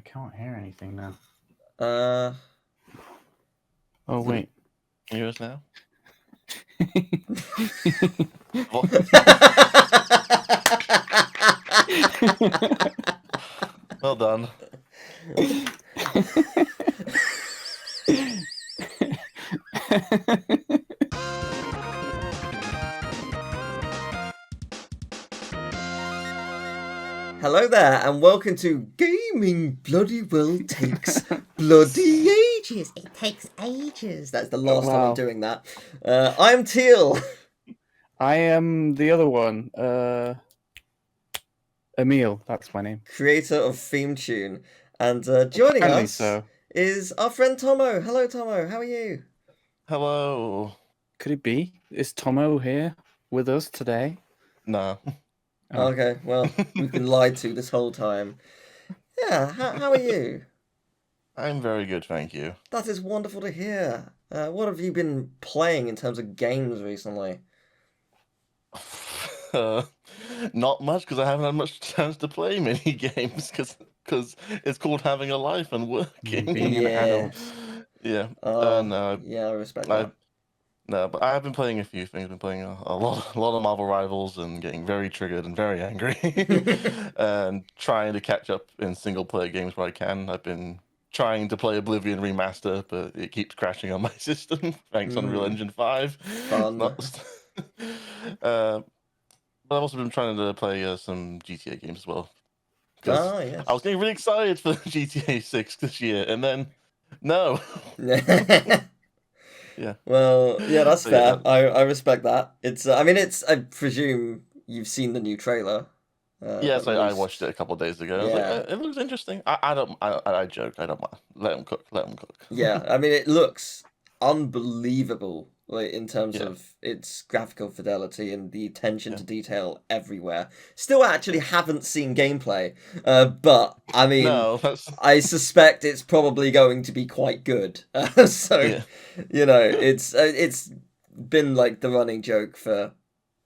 I can't hear anything now. Oh wait. Can you hear us now? Well done. Hello there, and welcome to Gaming Bloody Well Takes Bloody Ages. It takes ages. That's the last time I'm doing that. I'm Teal. I am the other one. Emil, that's my name. Creator of theme tune. And joining us is our friend Tomo. Hello, Tomo. How are you? Hello. Could it be? Is Tomo here with us today? No. Oh. Okay, well, we've been lied to this whole time. Yeah, how are you? I'm very good, thank you. That is wonderful to hear. What have you been playing in terms of games recently? Not much, because I haven't had much chance to play many games, because it's called having a life and working. Being an adult. Yeah. Yeah, I respect that. No, but I have been playing a few things. I've been playing a lot of Marvel Rivals and getting very triggered and very angry, and trying to catch up in single player games where I can. I've been trying to play Oblivion Remaster, but it keeps crashing on my system. Thanks Unreal Engine 5. Fun. But I've also been trying to play some GTA games as well. Yes. I was getting really excited for GTA 6 this year, and then no. Yeah. Well, yeah, that's fair. Yeah. I respect that. It's. I presume you've seen the new trailer. Yes, I watched it a couple of days ago. Yeah. I was like, it looks interesting. I joke. I don't mind. Let them cook. Let them cook. Yeah, I mean, it looks unbelievable. Like in terms of its graphical fidelity and the attention to detail everywhere. Still, actually haven't seen gameplay, but I mean, I suspect it's probably going to be quite good. You know, it's been like the running joke for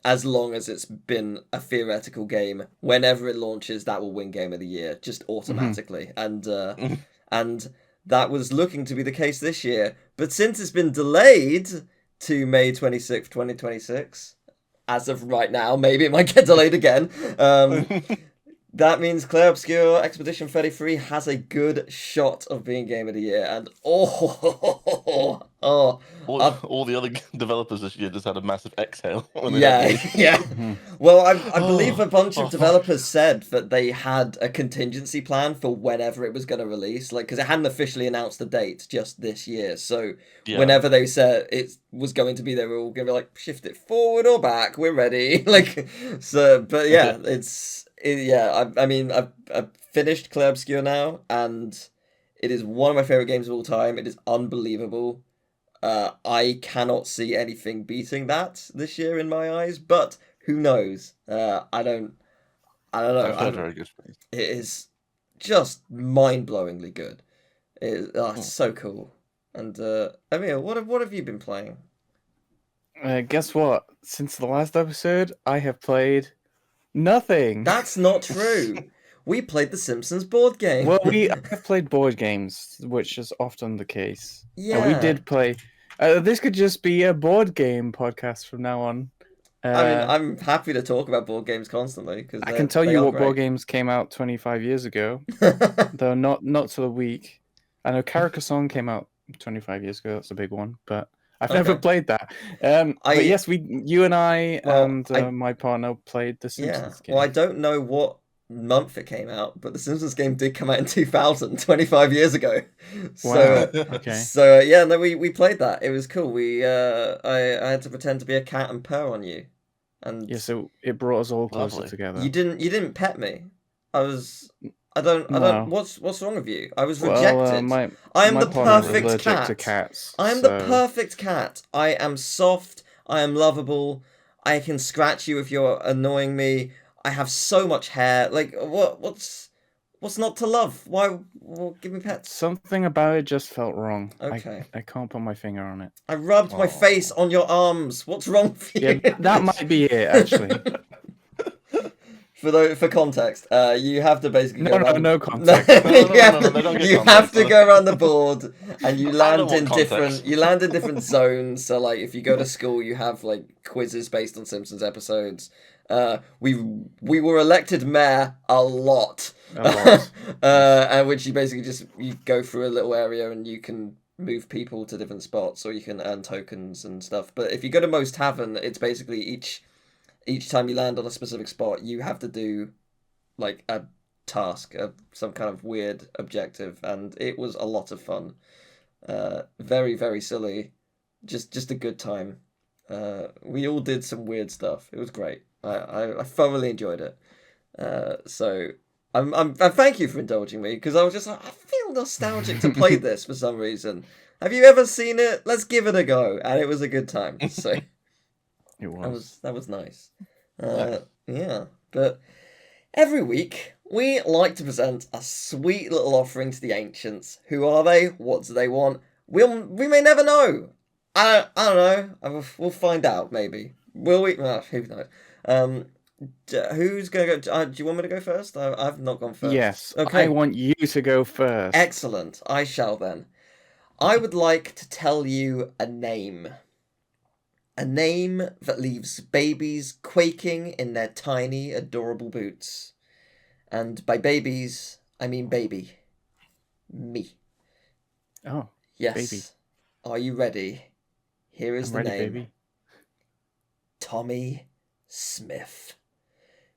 as long as it's been a theoretical game. Whenever it launches, that will win Game of the Year just automatically, and that was looking to be the case this year. But since it's been delayed to May 26th, 2026, as of right now, maybe it might get delayed again. That means Clair Obscur Expedition 33 has a good shot of being Game of the Year. And all the other developers this year just had a massive exhale. Yeah. Well, I believe a bunch of developers said that they had a contingency plan for whenever it was going to release, like because it hadn't officially announced the date just this year. So whenever they said it was going to be, they were all going to be like, shift it forward or back, we're ready. Like, so, but yeah, I mean, I've finished Clair Obscur now, and it is one of my favorite games of all time. It is unbelievable. I cannot see anything beating that this year in my eyes, but who knows? I don't know. I've very good. It is just mind-blowingly good. It's so cool. And Emil, what have you been playing? Guess what? Since the last episode, I have played nothing. That's not true. We played the Simpsons board game. Well, have played board games, which is often the case. Yeah. And we did play. This could just be a board game podcast from now on. I mean, I'm happy to talk about board games constantly because I can tell you what board games came out 25 years ago, though not to the week. I know Carcassonne came out 25 years ago. That's a big one, but I've never played that. But yes, you and I my partner played the Simpsons game. Well, I don't know what month it came out, but the Simpsons game did come out in 2000, 25 years ago. Wow. Okay. So yeah, no, we played that. It was cool. I had to pretend to be a cat and purr on you, and so it brought us all closer together. You didn't pet me. I don't. What's wrong with you? I was rejected. I am the perfect cat. To cats, I am the perfect cat. I am soft. I am lovable. I can scratch you if you're annoying me. I have so much hair. Like, what's not to love? Why? Well, give me pets. Something about it just felt wrong. Okay. I can't put my finger on it. I rubbed my face on your arms. What's wrong with you? Yeah, that might be it, actually. for context, you have to basically go around. No context. You have to go around the board, and you land in context. different zones. So like, if you go to school, you have like quizzes based on Simpsons episodes. We were elected mayor a lot. And which you basically you go through a little area and you can move people to different spots, or you can earn tokens and stuff. But if you go to Most Tavern, it's basically each time you land on a specific spot, you have to do like a task, some kind of weird objective, and it was a lot of fun. Very, very silly, just a good time. We all did some weird stuff. It was great. I thoroughly enjoyed it. So I'm thank you for indulging me, because I was just like, I feel nostalgic to play this for some reason. Have you ever seen it? Let's give it a go, and it was a good time. So it was. That was nice. Yeah, but every week we like to present a sweet little offering to the ancients. Who are they? What do they want? We may never know. I don't know. We'll find out, maybe. Will we? Who knows? Who's gonna go? Do you want me to go first? I've not gone first. Yes. Okay. I want you to go first. Excellent. I shall then. I would like to tell you a name. A name that leaves babies quaking in their tiny, adorable boots. And by babies, I mean baby. Me. Oh. Yes. Baby. Are you ready? Here is I'm the ready, name. baby. Tommy Smith.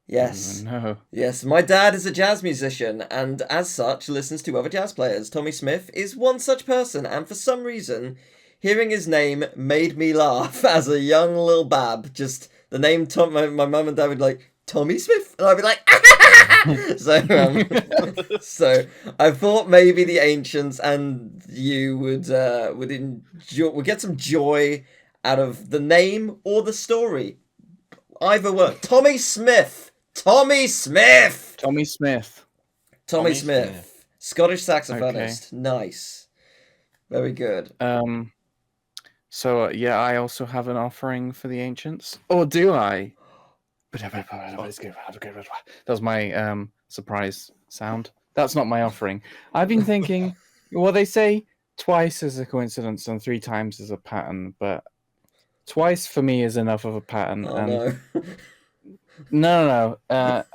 Yes. Oh, no. Yes, my dad is a jazz musician, and as such listens to other jazz players. Tommy Smith is one such person, and for some reason, hearing his name made me laugh as a young little bab. Just the name Tom, my mum and dad would like, Tommy Smith? And I'd be like, so I thought maybe the ancients and you would get some joy out of the name or the story. Either one. Tommy Smith. Tommy Smith. Scottish saxophonist. Okay. Nice. Very good. So yeah, I also have an offering for the ancients. Or do I? That was my surprise sound. That's not my offering. I've been thinking, well, they say twice is a coincidence and 3 times is a pattern, but twice for me is enough of a pattern. Oh, and no. No.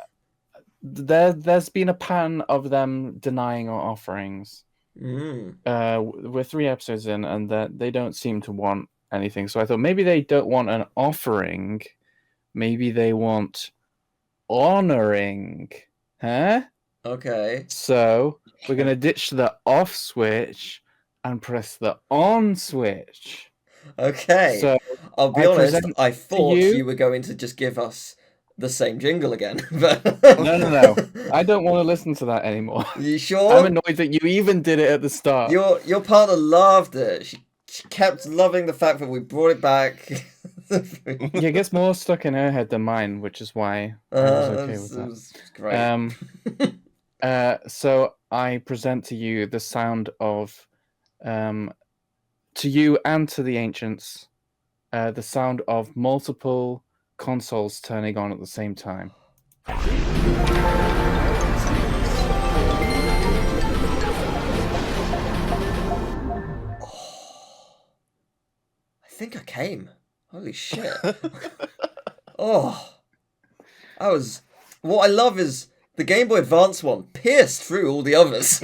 There's been a pattern of them denying our offerings. We're 3 episodes in, and that they don't seem to want anything. So I thought maybe they don't want an offering. Maybe they want honoring. Huh? Okay. So we're going to ditch the off switch and press the on switch. Okay. So I'll be honest, I thought you were going to just give us the same jingle again. But No. I don't want to listen to that anymore. You sure? I'm annoyed that you even did it at the start. Your partner loved it. She kept loving the fact that we brought it back. Yeah, it gets more stuck in her head than mine, which is why I was okay with that. Great. So I present to you the sound of, to you and to the ancients, the sound of multiple consoles turning on at the same time. I think I came. Holy shit. What I love is the Game Boy Advance one pierced through all the others.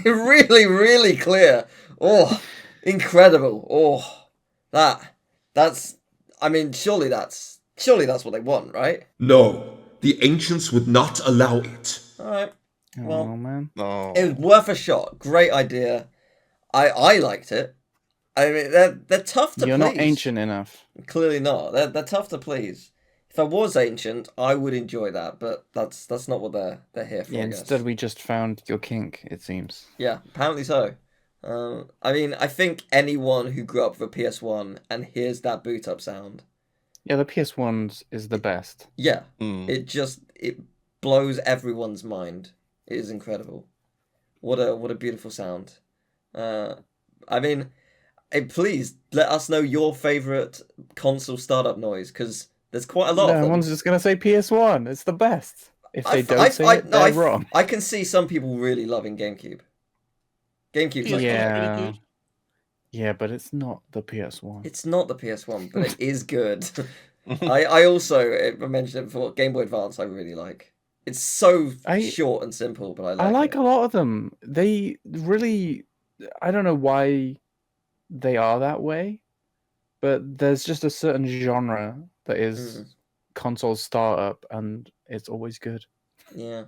Really, really clear. Oh, incredible. Oh, that's, I mean, surely that's what they want, right? No, the ancients would not allow it. Alright. Well, man. No. It was worth a shot. Great idea. I liked it. I mean, they're tough to please. You're not ancient enough. Clearly not. They're tough to please. If I was ancient, I would enjoy that, but that's not what they're here for. Yeah, I guess. instead we just found your kink, it seems. Yeah, apparently so. I mean, I think anyone who grew up with a PS1 and hears that boot up sound. Yeah, the PS1 is the best. Yeah, it blows everyone's mind. It is incredible. What a beautiful sound. I mean, please let us know your favorite console startup noise, because There's quite a lot of No them. one's just gonna say PS1. It's the best. If they don't say it, they're wrong. I can see some people really loving GameCube. GameCube's like, Yeah. Yeah, but it's not the PS1. it's not the PS1, but it is good. I also I mentioned it before. Game Boy Advance, I really like. It's so short and simple, but I like it. A lot of them. They really, I don't know why they are that way, but there's just a certain genre that is console startup, and it's always good. Yeah.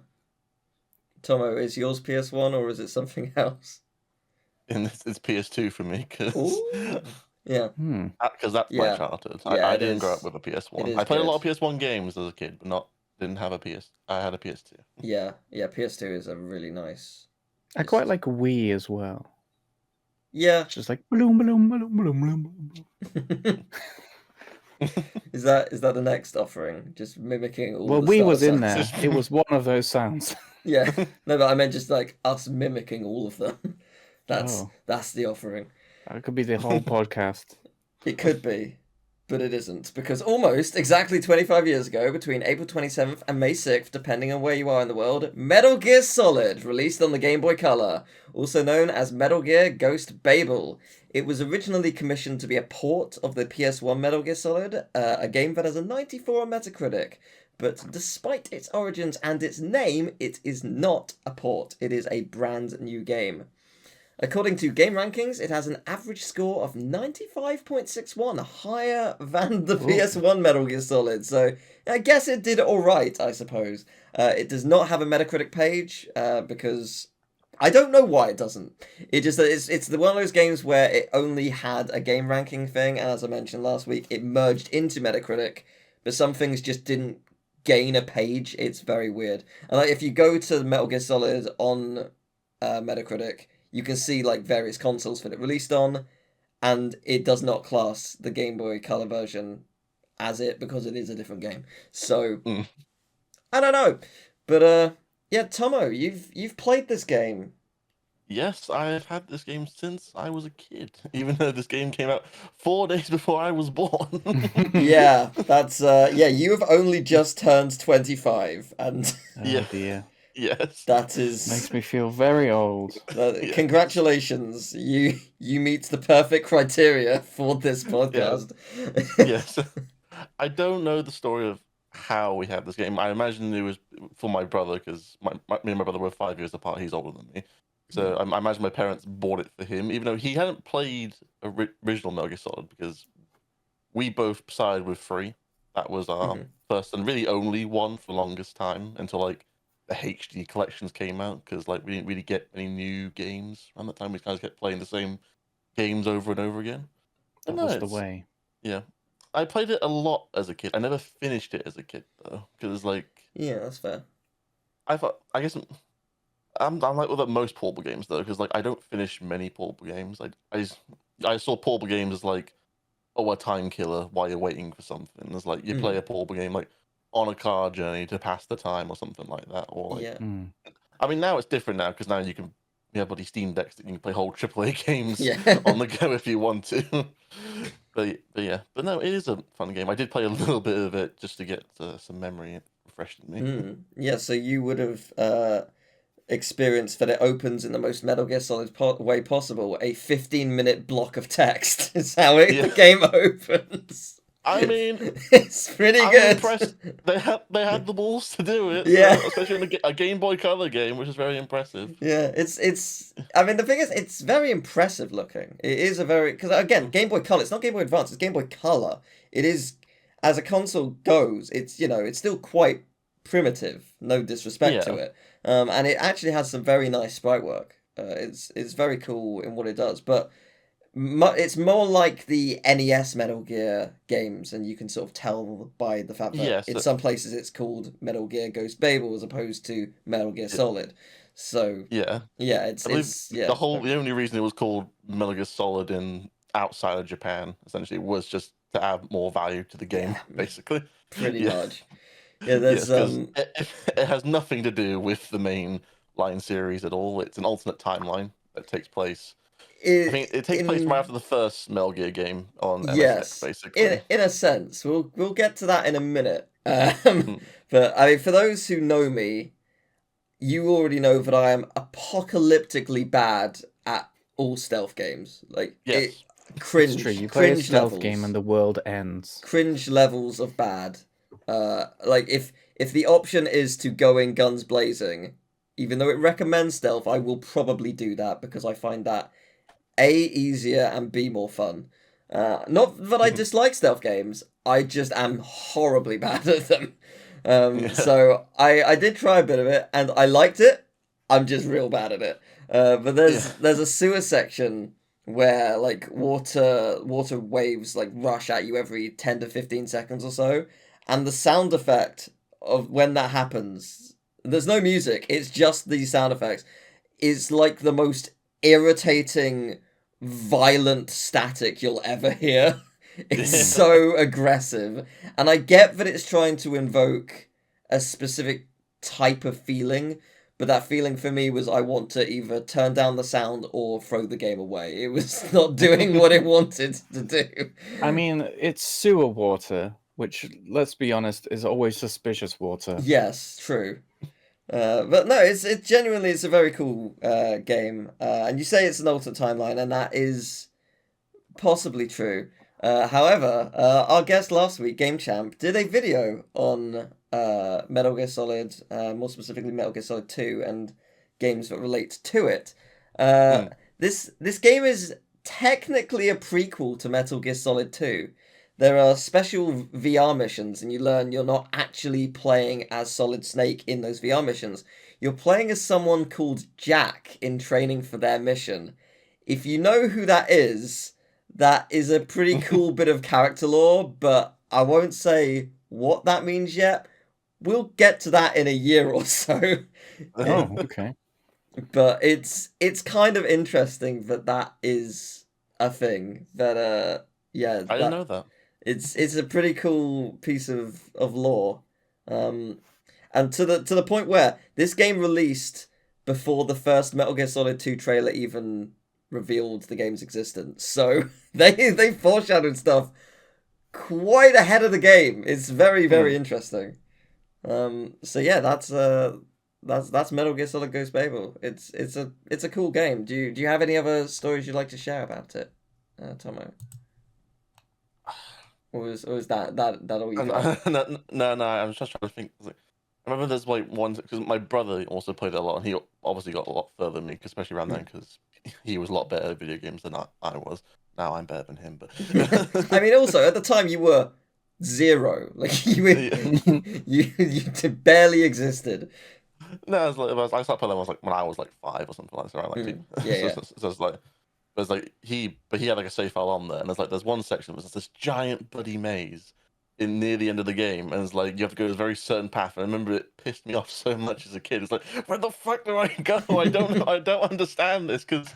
Tomo, is yours PS1 or is it something else? And it's PS2 for me, because yeah, that's my childhood. Yeah, I didn't grow up with a PS1. I played a lot of PS1 games as a kid, but didn't have a PS. I had a PS2. Yeah, PS2 is a really nice. I quite like Wii as well. Yeah, just like bloom, bloom, bloom, bloom, bloom. Is that the next offering? Just mimicking all. Well, the Wii was sounds. in there. It was one of those sounds. Yeah, no, but I meant just like us mimicking all of them. That's the offering. That could be the whole podcast. It could be, but it isn't, because almost exactly 25 years ago, between April 27th and May 6th, depending on where you are in the world, Metal Gear Solid released on the Game Boy Color, also known as Metal Gear Ghost Babel. It was originally commissioned to be a port of the PS1 Metal Gear Solid, a game that has a 94 on Metacritic. But despite its origins and its name, it is not a port. It is a brand new game. According to Game Rankings, it has an average score of 95.61, higher than the PS1 Metal Gear Solid. So I guess it did alright, I suppose. It does not have a Metacritic page, because I don't know why it doesn't. It's one of those games where it only had a game ranking thing, and as I mentioned last week, it merged into Metacritic, but some things just didn't gain a page. It's very weird. And like, if you go to Metal Gear Solid on Metacritic, you can see like various consoles that it released on, and it does not class the Game Boy Color version as it, because it is a different game. So I don't know, but yeah, Tomo, you've played this game. Yes, I've had this game since I was a kid, even though this game came out 4 days before I was born. Yeah, that's you have only just turned 25, and dear. Yes, that is makes me feel very old. Congratulations, you meet the perfect criteria for this podcast. Yes. I don't know the story of how we had this game. I imagine it was for my brother, because me and my brother were 5 years apart. He's older than me, so I imagine my parents bought it for him, even though he hadn't played original Metal Gear Solid, because we both sided with 3. That was our first and really only one for the longest time, until like the HD collections came out, because like we didn't really get any new games around that time. We kind of kept playing the same games over and over again. That was the way. Yeah, I played it a lot as a kid. I never finished it as a kid though, because like that's fair. I guess I'm like with most portable games though, because like I don't finish many portable games. I saw portable games as like a time killer while you're waiting for something. There's like you play a portable game like on a car journey to pass the time or something like that. Or like, I mean, now it's different now, because now you have bloody Steam Decks that you can play whole AAA games on the go if you want to. but no, it is a fun game. I did play a little bit of it just to get some memory refreshed in me. Yeah, so you would have experienced that it opens in the most Metal Gear Solid way possible. A 15-minute block of text is how the game opens. I mean, it's pretty good. Impressed. They had the balls to do it. Yeah, especially in a Game Boy Color game, which is very impressive. Yeah, it's. I mean, the thing is, it's very impressive looking. It is a very, because again, Game Boy Color. It's not Game Boy Advance. It's Game Boy Color. It is, as a console goes, it's it's still quite primitive. No disrespect to it. And it actually has some very nice sprite work. It's very cool in what it does, but it's more like the NES Metal Gear games, and you can sort of tell by the fact that in some places it's called Metal Gear Ghost Babel as opposed to Metal Gear Solid. So it's the only reason it was called Metal Gear Solid outside of Japan essentially was just to add more value to the game, basically. Pretty much. Yeah, there's it has nothing to do with the main line series at all. It's an alternate timeline that takes place I think it takes place right after the first Metal Gear game on MSX, basically. In a sense, we'll get to that in a minute. But I mean, for those who know me, you already know that I am apocalyptically bad at all stealth games. Like, yes. Cringe. It's true. You play a stealth levels. game and the world ends. Cringe levels of bad. Like if the option is to go in guns blazing, even though it recommends stealth, I will probably do that because I find that A, easier, and B, more fun. Not that I dislike stealth games, I just am horribly bad at them. So I did try a bit of it, and I liked it. I'm just real bad at it. But there's a sewer section where like water waves like rush at you every 10 to 15 seconds or so, and the sound effect of when that happens, there's no music, it's just these sound effects, is like the most irritating, violent static you'll ever hear. It's so aggressive, and I get that it's trying to invoke a specific type of feeling, but that feeling for me was I want to either turn down the sound or throw the game away. It was not doing what it wanted to do. I mean, it's sewer water, which, let's be honest, is always suspicious water. Yes, true. But no, it's genuinely a very cool game. And you say it's an alternate timeline, and that is possibly true. However, our guest last week, Game Champ, did a video on Metal Gear Solid, more specifically Metal Gear Solid 2 and games that relate to it. This game is technically a prequel to Metal Gear Solid 2. There are special VR missions, and you learn you're not actually playing as Solid Snake in those VR missions. You're playing as someone called Jack in training for their mission. If you know who that is a pretty cool bit of character lore, but I won't say what that means yet. We'll get to that in a year or so. Oh, okay. But it's kind of interesting that is a thing. That yeah. I didn't know that. It's a pretty cool piece of lore. And to the point where this game released before the first Metal Gear Solid 2 trailer even revealed the game's existence. So they foreshadowed stuff quite ahead of the game. It's very, very interesting. So yeah, that's Metal Gear Solid Ghost Babel. It's a cool game. Do you have any other stories you'd like to share about it, Tomo? Or was that all you got? No, I'm just trying to think. I remember there's like one, because my brother also played it a lot, and he obviously got a lot further than me, especially around then, because he was a lot better at video games than I was. Now I'm better than him, but I mean, also at the time you were 0, like you barely existed. No, I started playing when I was like 5 or something like that. Right? So it's like. There's like he had like a save file on there, and there's one section where there's this giant bloody maze near the end of the game, and it's like you have to go a very certain path. And I remember it pissed me off so much as a kid. It's like, where the fuck do I go? I don't understand this, because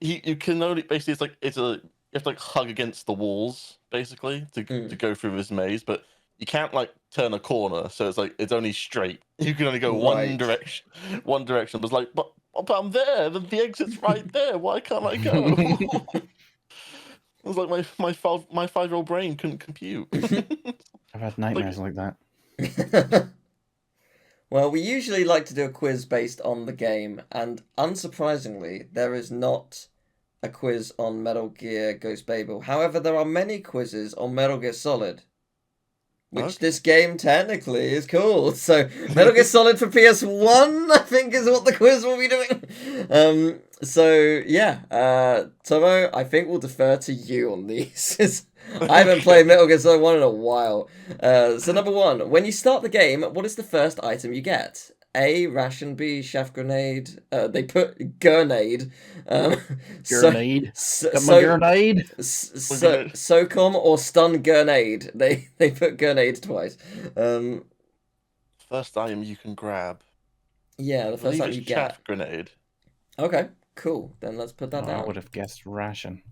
you can only basically you have to like hug against the walls basically to go through this maze, but you can't like turn a corner, so it's like it's only straight. You can only go one direction. But it's like, but I'm there. The exit's right there. Why can't I go? It was like my 5-year-old brain couldn't compute. I've had nightmares like that. Well, we usually like to do a quiz based on the game, and unsurprisingly, there is not a quiz on Metal Gear Ghost Babel. However, there are many quizzes on Metal Gear Solid, which this game technically is called. So, Metal Gear Solid for PS1, I think, is what the quiz will be doing. So, yeah, Tomo, I think we'll defer to you on these. I haven't played Metal Gear Solid 1 in a while. So, number 1, when you start the game, what is the first item you get? A, ration. B, chef grenade. They put grenade. Grenade. Grenade. SOCOM or stun grenade. They put grenade twice. First item you can grab. Yeah, the first item you get. Chaff grenade. Okay, cool. Then let's put that down. I would have guessed ration,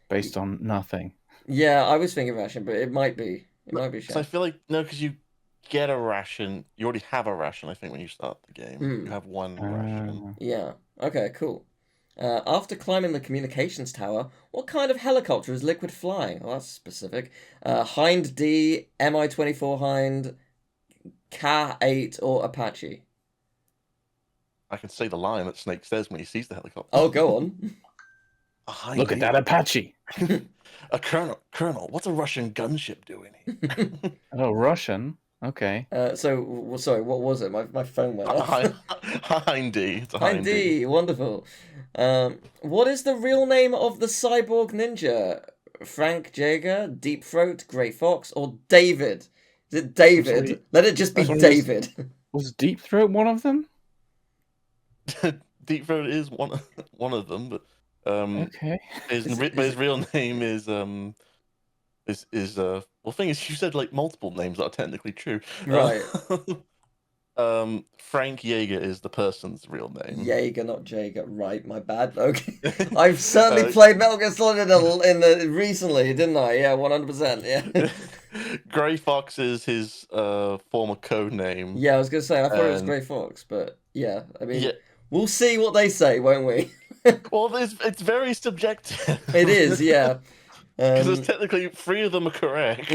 based on nothing. Yeah, I was thinking ration, but it might be. It might be chef. So I feel like no, because you get a ration. You already have a ration, I think, when you start the game. You have one ration. Yeah. Okay, cool. After climbing the communications tower, what kind of helicopter is Liquid flying? Well, that's specific. Hind D, Mi-24 Hind, Ka-8, or Apache? I can say the line that Snake says when he sees the helicopter. Oh, go on. Look at that Apache. A colonel, what's a Russian gunship doing here? Oh, Russian. Okay. Sorry, what was it? My phone went off. Hindy. It's a Hindy, wonderful. What is the real name of the cyborg ninja? Frank Jaeger, Deep Throat, Grey Fox, or David? Is it David? Sorry. Let it just be David. Was Deep Throat one of them? Deep Throat is one of them, but okay. His real name is well, the thing is, you said like multiple names that are technically true, right? Frank Jaeger is the person's real name. Jaeger, not Jaeger. Right, my bad. Okay, I've certainly played Metal Gear Solid in the recently, didn't I? Yeah, 100%. Yeah. Grey Fox is his former code name. Yeah, I was gonna say I thought it was Grey Fox, but yeah, I mean, we'll see what they say, won't we? Well, it's very subjective. It is, yeah. Because technically 3 of them are correct.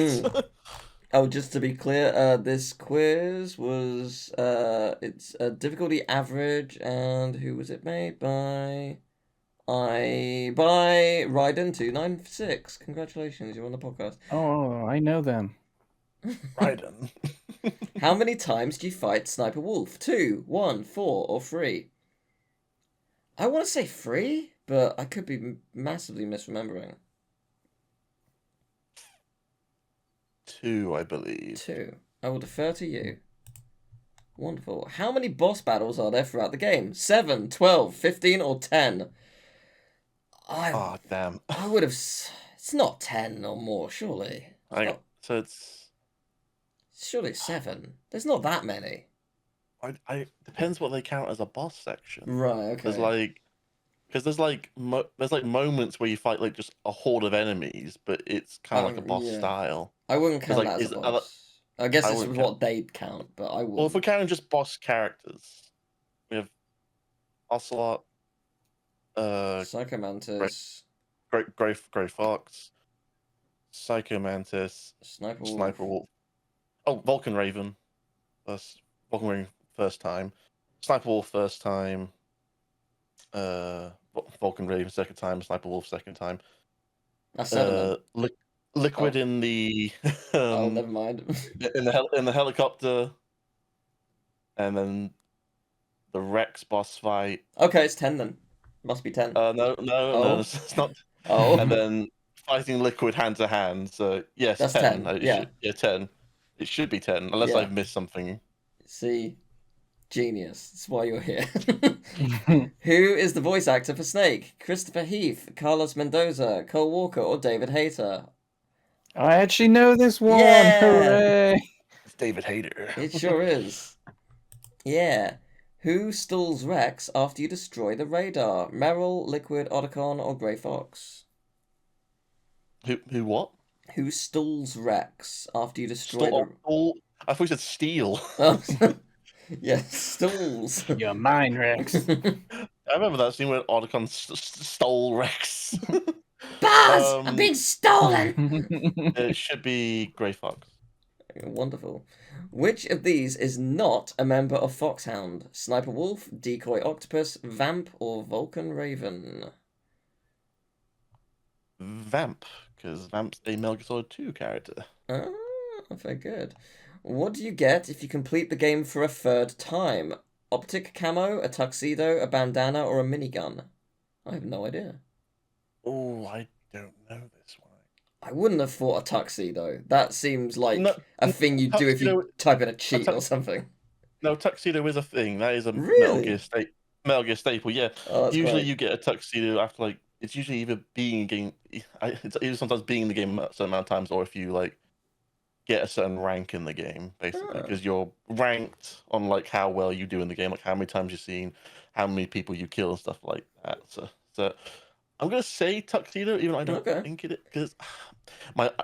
Oh, just to be clear, this quiz was it's a difficulty average, and who was it made by? By Raiden296. Congratulations, you're on the podcast. Oh, I know them. Raiden. How many times do you fight Sniper Wolf? 2, 1, 4, or 3? I want to say 3, but I could be massively misremembering. 2, I believe. 2. I will defer to you. Wonderful. How many boss battles are there throughout the game? 7, 12, 15, or 10? Oh, damn. I would have... It's not 10 or more, surely. So it's... Surely 7. There's not that many. Depends what they count as a boss section. Right, okay. There's moments where you fight like just a horde of enemies, but it's kind of like a boss style. I wouldn't count that as a boss. I guess this is what they'd count, but I wouldn't. Well, if we're counting just boss characters, we have Ocelot, Psycho Mantis, Grey Fox, Psycho Mantis, Sniper Wolf. Oh, Vulcan Raven. Vulcan Raven first time. Sniper Wolf first time. Vulcan Raven second time. Sniper Wolf second time. That's 7. Liquid in the oh, never mind. in the helicopter, and then the Rex boss fight. Okay, it's 10 then. Must be 10. No, it's not. Oh. And then fighting Liquid hand to hand. So yes, that's 10. 10. 10. It should be 10, unless I've missed something. See, genius. That's why you're here. Who is the voice actor for Snake? Christopher Heath, Carlos Mendoza, Cole Walker, or David Hayter? I actually know this one. Yeah. Hooray! It's David Hayter. It sure is. Yeah. Who stalls Rex after you destroy the radar? Meryl, Liquid, Otacon, or Grey Fox? Who what? Who stalls Rex after you destroy I thought you said steal. Oh. Yeah, stalls. You're mine, Rex. I remember that scene where Otacon stole Rex. Buzz! I'm being stolen! It should be Grey Fox. Wonderful. Which of these is not a member of Foxhound? Sniper Wolf, Decoy Octopus, Vamp, or Vulcan Raven? Vamp, because Vamp's a Metal Gear Solid 2 character. Ah, very good. What do you get if you complete the game for a 3rd time? Optic camo, a tuxedo, a bandana, or a minigun? I have no idea. Oh, I don't know this one. I wouldn't have thought a tuxedo. That seems like a thing you'd do if you type in a cheat or something. No, tuxedo is a thing. That is a really? Metal Gear staple, yeah. Oh, usually great. You get a tuxedo after, like, it's usually either being a game... It's either sometimes being in the game a certain amount of times, or if you, like, get a certain rank in the game, basically. Because you're ranked on, like, how well you do in the game, like, how many times you've seen, how many people you kill, and stuff like that. So I'm gonna say Tuxedo, even though I don't think it is, because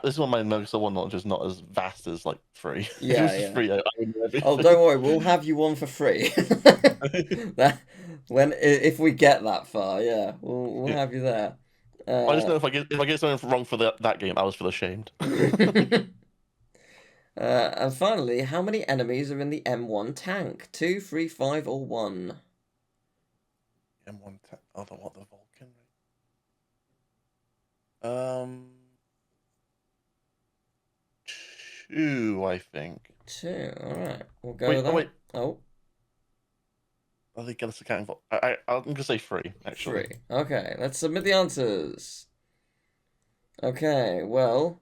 this is one of my Metal Gear knowledge is not as vast as like 3. If it was just 3, I would know everything. Oh, don't worry, we'll have you one for free. If we get that far, yeah, we'll have you there. I just know if I get something wrong for that game, I was feel ashamed. And finally, how many enemies are in the M1 tank? 2, 3, 5, or 1? M1 tank. Oh, the Vulcan. 2, I think. 2. All right, we'll go with that. Wait. Oh. I think that's accounting for. I'm gonna say 3. Actually. 3. Okay, let's submit the answers. Okay, well,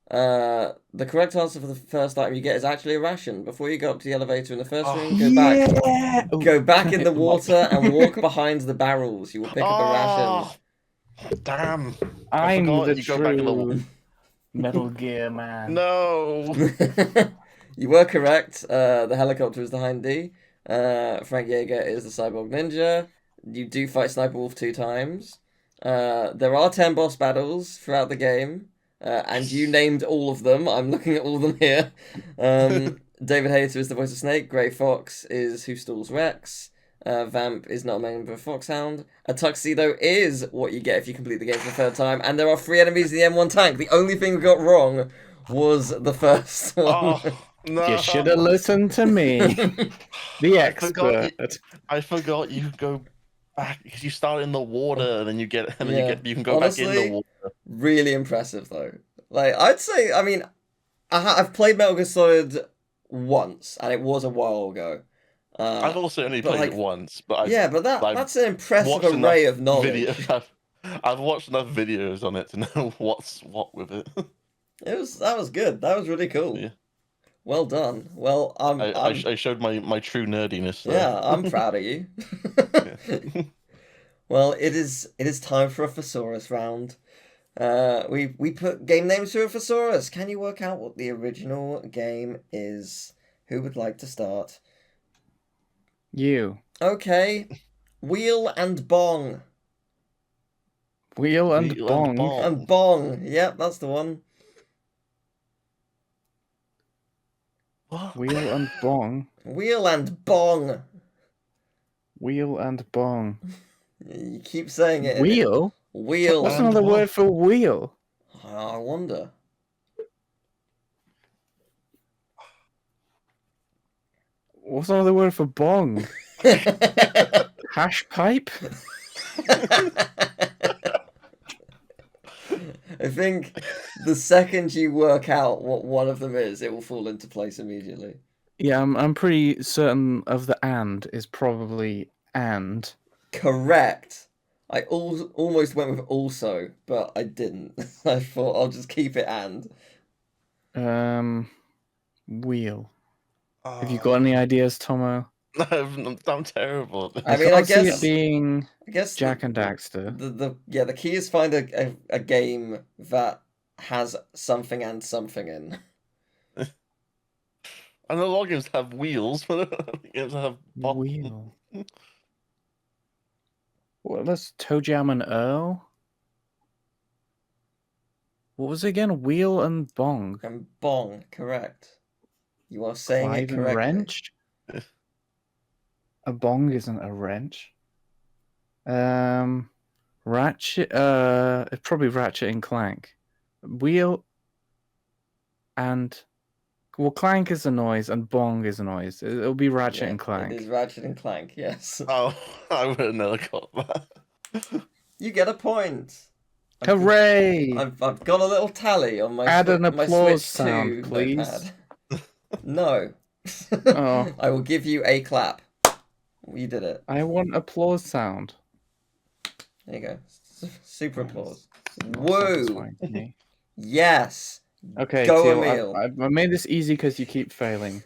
the correct answer for the first item you get is actually a ration. Before you go up to the elevator in the first room, go back in the water and walk behind the barrels. You will pick up a ration. Damn! I'm the you go back in the Metal Gear man. No. You were correct. The helicopter is the Hind D. Frank Yeager is the Cyborg Ninja. You do fight Sniper Wolf 2 times. There are 10 boss battles throughout the game, and you named all of them. I'm looking at all of them here. David Hayter is the voice of Snake. Grey Fox is Who Stalls Rex. Vamp is not a member of Foxhound. A tuxedo is what you get if you complete the game for the third time. And there are 3 enemies in the M1 tank. The only thing we got wrong was the first one. Oh, no. You should have listened to me, the expert. I forgot you go back because you start in the water and then you get you can go Honestly, back in the water. Really impressive though. Like I'd say, I mean, I've played Metal Gear Solid once, and it was a while ago. I've also only played it once, but that's an impressive array of knowledge. I've watched enough videos on it to know what's what with it. That was good. That was really cool. Yeah. Well done. Well, I showed my true nerdiness. So. Yeah, I'm proud of you. Well, it is time for a thesaurus round. We put game names to a thesaurus. Can you work out what the original game is? Who would like to start? You. Okay. Wheel and bong. Wheel and bong. And bong. Yep, that's the one. What? Wheel and bong. Wheel and bong. Wheel and bong. You keep saying it. Wheel? Wheel. What's another word for wheel? I wonder. What's another word for bong? Hash pipe? I think the second you work out what one of them is, it will fall into place immediately. Yeah, I'm pretty certain of the and is probably and. Correct. I almost went with also, but I didn't. I thought I'll just keep it and. Wheel. Have you got any ideas, Tomo? No, I'm terrible. I mean, I guess it being Jack and Daxter. Daxter. The key is find a game that has something and something in. I know a lot of games have wheels, but games have wheel. Well, that's Toe Jam and Earl. What was it again? Wheel and bong. And bong, correct. You are saying Clive it correctly. And wrench. A bong isn't a wrench. Ratchet. It's probably Ratchet and Clank. Wheel. And Clank is a noise, and bong is a noise. It'll be Ratchet and Clank. It is Ratchet and Clank. Yes. Oh, I would have never got that. You get a point. Hooray! I've got a little tally on my Add an applause Switch sound, 2 please. notepad. No. Oh. I will give you a clap. You did it. I want applause sound. There you go. Super applause. Whoa! Me. Yes. Okay, Go Teal, Emil. I made this easy because you keep failing.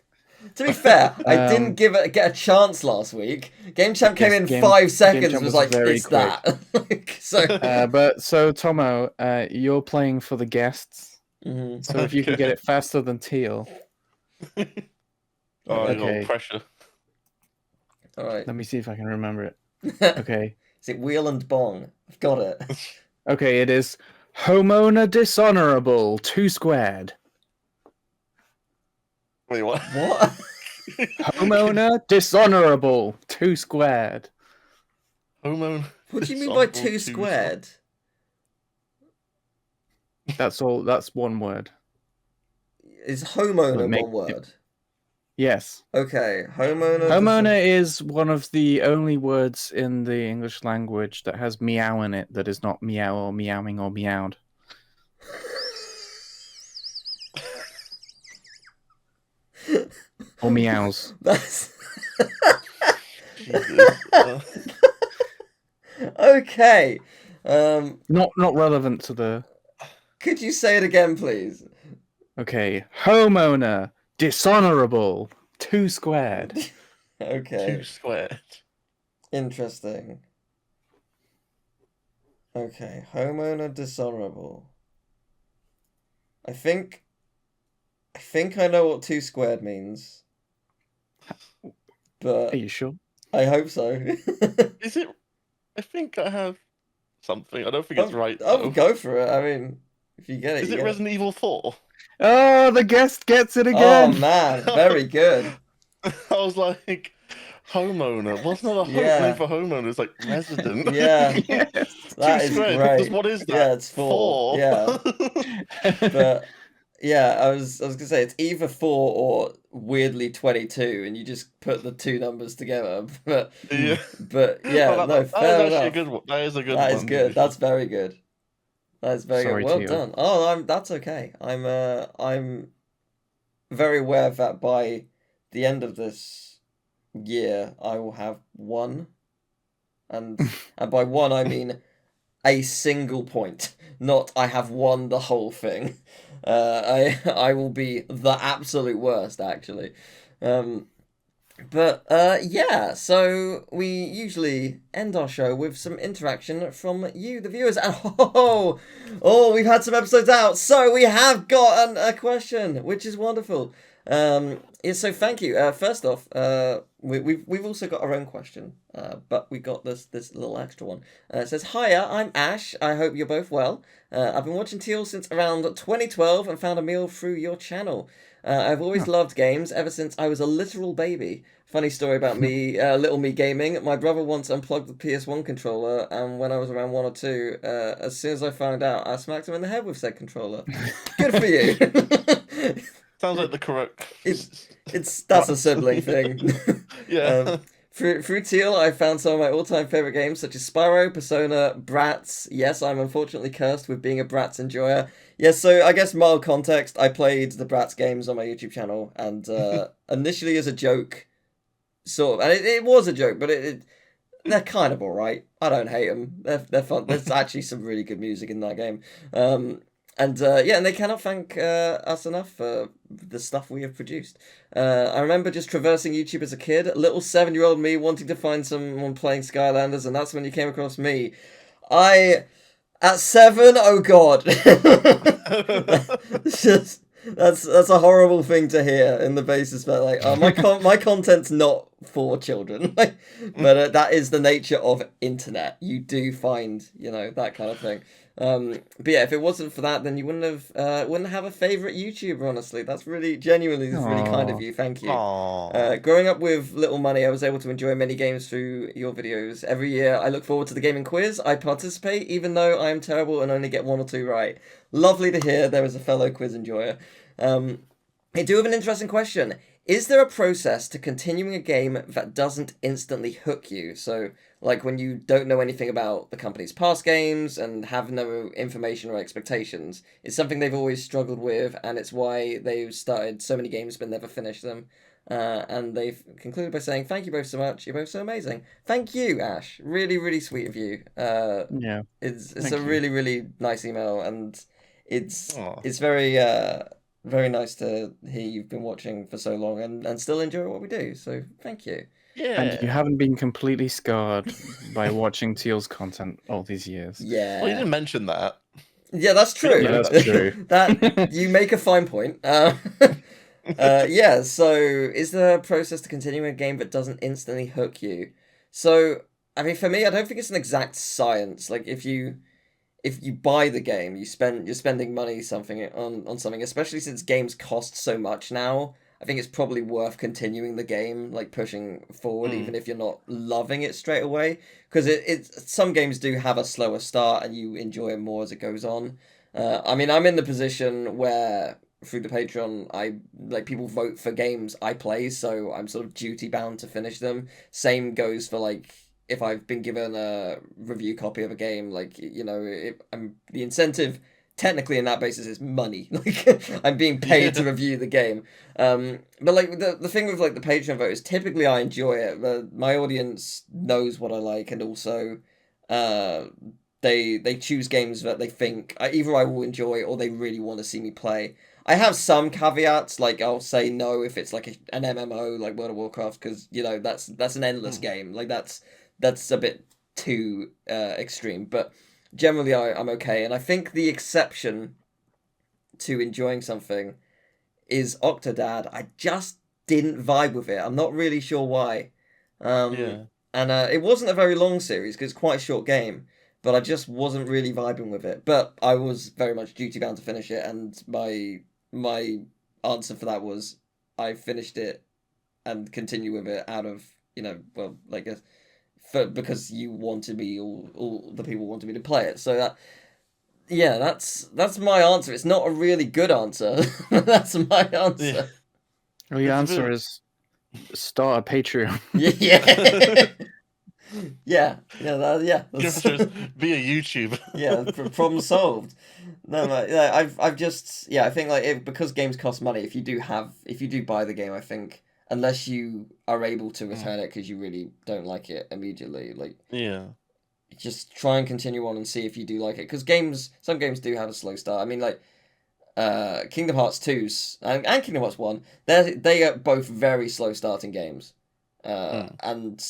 To be fair, I didn't get a chance last week. Game Champ came in 5 seconds and was like, it's quick. That. So Tomo, you're playing for the guests. Mm-hmm. So if you can get it faster than Teal. Okay. Pressure. All right. Let me see if I can remember it. Okay. Is it wheel and bong? I've got it. Okay, it is Homona Dishonorable 2 squared. Wait, what? What? Homona Dishonorable 2 squared. Hormone. What do you mean by 2 squared? That's all. That's one word. Is homeowner Make- one word? Yes. Okay, homeowner. Homeowner is one of the only words in the English language that has meow in it that is not meow or meowing or meowed. Or meows. That's Jesus. okay. Not relevant to the... Could you say it again, please? Okay. Homeowner Dishonorable 2 squared. Okay. 2 squared. Interesting. Okay, homeowner dishonorable. I think I know what 2 squared means. But Are you sure? I hope so. Is it? I think I have something. I don't think it's right, I'll though. go for it. I mean, if you get it, Is you it get Resident Evil 4? Oh, the guest gets it it. again. Oh man, very good. I was like, homeowner. Wasn't that a Yeah. name for homeowner? It's like resident. Yeah, Yes. that 2 is squared. great. What is that? Yeah, it's 4. Yeah. But yeah, I was gonna say it's either 4 or weirdly 22, and you just put the 2 numbers together. But Yeah. yeah, Well, no, that fair is actually enough. a good one. That is a good That one. is good. That's very good. That's very Sorry, good. Well Teal. done. Oh, that's okay. I'm very aware that by the end of this year, I will have 1, and by 1 I mean a single point, not I have won the whole thing. I will be the absolute worst, actually. But yeah, so we usually end our show with some interaction from you, the viewers. And we've had some episodes out, so we have got a question, which is wonderful. Yeah, so thank you. First off, we've also got our own question, but we got this little extra one. It says, "Hiya, I'm Ash. I hope you're both well. I've been watching Teal since around 2012 and found a meal through your channel. I've always loved games ever since I was a literal baby. Funny story about me, little me gaming. My brother once unplugged the PS1 controller, and when I was around 1 or 2, as soon as I found out, I smacked him in the head with said controller. Good for you." Sounds like the correct. That's a sibling thing. Yeah. Through Teal, I found some of my all-time favorite games, such as Spyro, Persona, Bratz. Yes, I'm unfortunately cursed with being a Bratz enjoyer. Yes, so I guess mild context, I played the Bratz games on my YouTube channel, and initially as a joke, sort of, and it was a joke, but they're kind of alright. I don't hate them. They're fun. There's actually some really good music in that game. And they cannot thank us enough for the stuff we have produced. I remember just traversing YouTube as a kid, little 7-year-old me wanting to find someone playing Skylanders, and that's when you came across me. At 7, oh god. That's a horrible thing to hear in the basis that my content's not for children, but that is the nature of internet. You do find that kind of thing. But yeah, if it wasn't for that, then you wouldn't have a favorite YouTuber. Honestly, that's really genuinely really kind of you. Thank you. Growing up with little money, I was able to enjoy many games through your videos. Every year, I look forward to the gaming quiz. I participate, even though I am terrible and only get 1 or 2 right. Lovely to hear there is a fellow quiz enjoyer. I do have an interesting question. Is there a process to continuing a game that doesn't instantly hook you? So, like when you don't know anything about the company's past games and have no information or expectations, it's something they've always struggled with, and it's why they've started so many games but never finished them. And they've concluded by saying, "Thank you both so much. You're both so amazing." Thank you, Ash. Really, really sweet of you. Yeah. It's Thank a you. really, really nice email, and it's very very nice to hear you've been watching for so long and still enjoy what we do. So thank you. Yeah. And you haven't been completely scarred by watching Teal's content all these years. Yeah. Well, you didn't mention that. Yeah, that's true. Yeah, that's true. That you make a fine point. Yeah. So, is there a process to continuing a game that doesn't instantly hook you? So, I mean, for me, I don't think it's an exact science. Like if you buy the game, you're spending money on something, especially since games cost so much now. I think it's probably worth continuing the game, like pushing forward, even if you're not loving it straight away. Because some games do have a slower start, and you enjoy it more as it goes on. I mean, I'm in the position where through the Patreon, people vote for games I play, so I'm sort of duty bound to finish them. Same goes for like if I've been given a review copy of a game, like the incentive technically in that basis is money. Like I'm being paid to review the game. But like the thing with like the Patreon vote is typically I enjoy it, but my audience knows what I like, and also they choose games that they think either I will enjoy or they really want to see me play. I have some caveats, like I'll say no if it's like an MMO like World of Warcraft, because that's an endless game. Like that's a bit too extreme, but generally I'm okay. And I think the exception to enjoying something is Octodad. I just didn't vibe with it. I'm not really sure why. And it wasn't a very long series because it's quite a short game, but I just wasn't really vibing with it. But I was very much duty bound to finish it, and my answer for that was I finished it and continue with it out of because you wanted me, all the people wanted me to play it. So that's my answer. It's not a really good answer. That's my answer. Yeah. Well, the answer is start a Patreon. Yeah. Yeah. Be a YouTuber. Yeah, problem solved. No, I've just I think like because games cost money. If you do buy the game, I think unless you are able to return it because you really don't like it immediately, like just try and continue on and see if you do like it. Because some games do have a slow start. I mean, like Kingdom Hearts 2's and Kingdom Hearts 1, they are both very slow starting games, and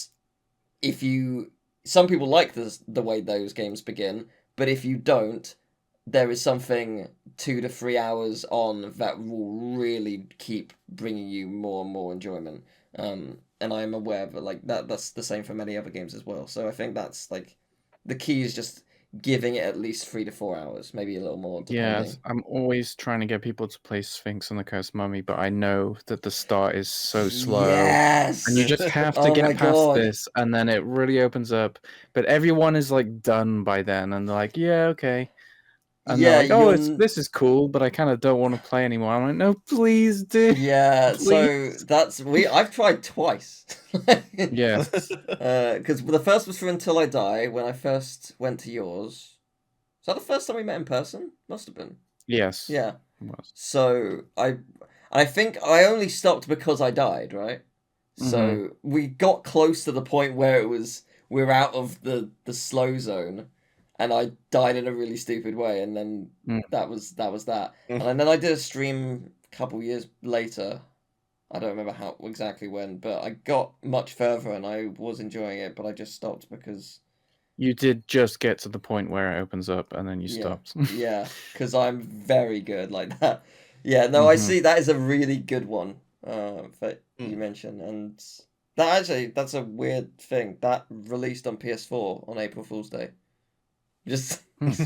some people like the way those games begin, but if you don't, there is something 2 to 3 hours on that will really keep bringing you more and more enjoyment. And I am aware that like that's the same for many other games as well. So I think that's like the key is just giving it at least 3 to 4 hours, maybe a little more. Depending. Yes, I'm always trying to get people to play Sphinx and the Cursed Mummy, but I know that the start is so slow. Yes! And you just have to get past this, and then it really opens up. But everyone is like done by then, and they're like, yeah, okay. And they're like, oh, this is cool, but I kind of don't want to play anymore. I'm like, no, please do. Yeah, please. So I've tried twice. Yes. Because the first was for Until I Die, when I first went to yours. Is that the first time we met in person? Must have been. Yes. Yeah. It was. So I think I only stopped because I died, right? So we got close to the point where we're out of the slow zone, and I died in a really stupid way, and then that was that. And then I did a stream a couple years later. I don't remember how exactly when, but I got much further and I was enjoying it, but I just stopped because you did just get to the point where it opens up, and then you stopped. Yeah, because I'm very good like that. Yeah, no, I see that is a really good one that you mentioned, and that's a weird thing that released on PS4 on April Fool's Day. Just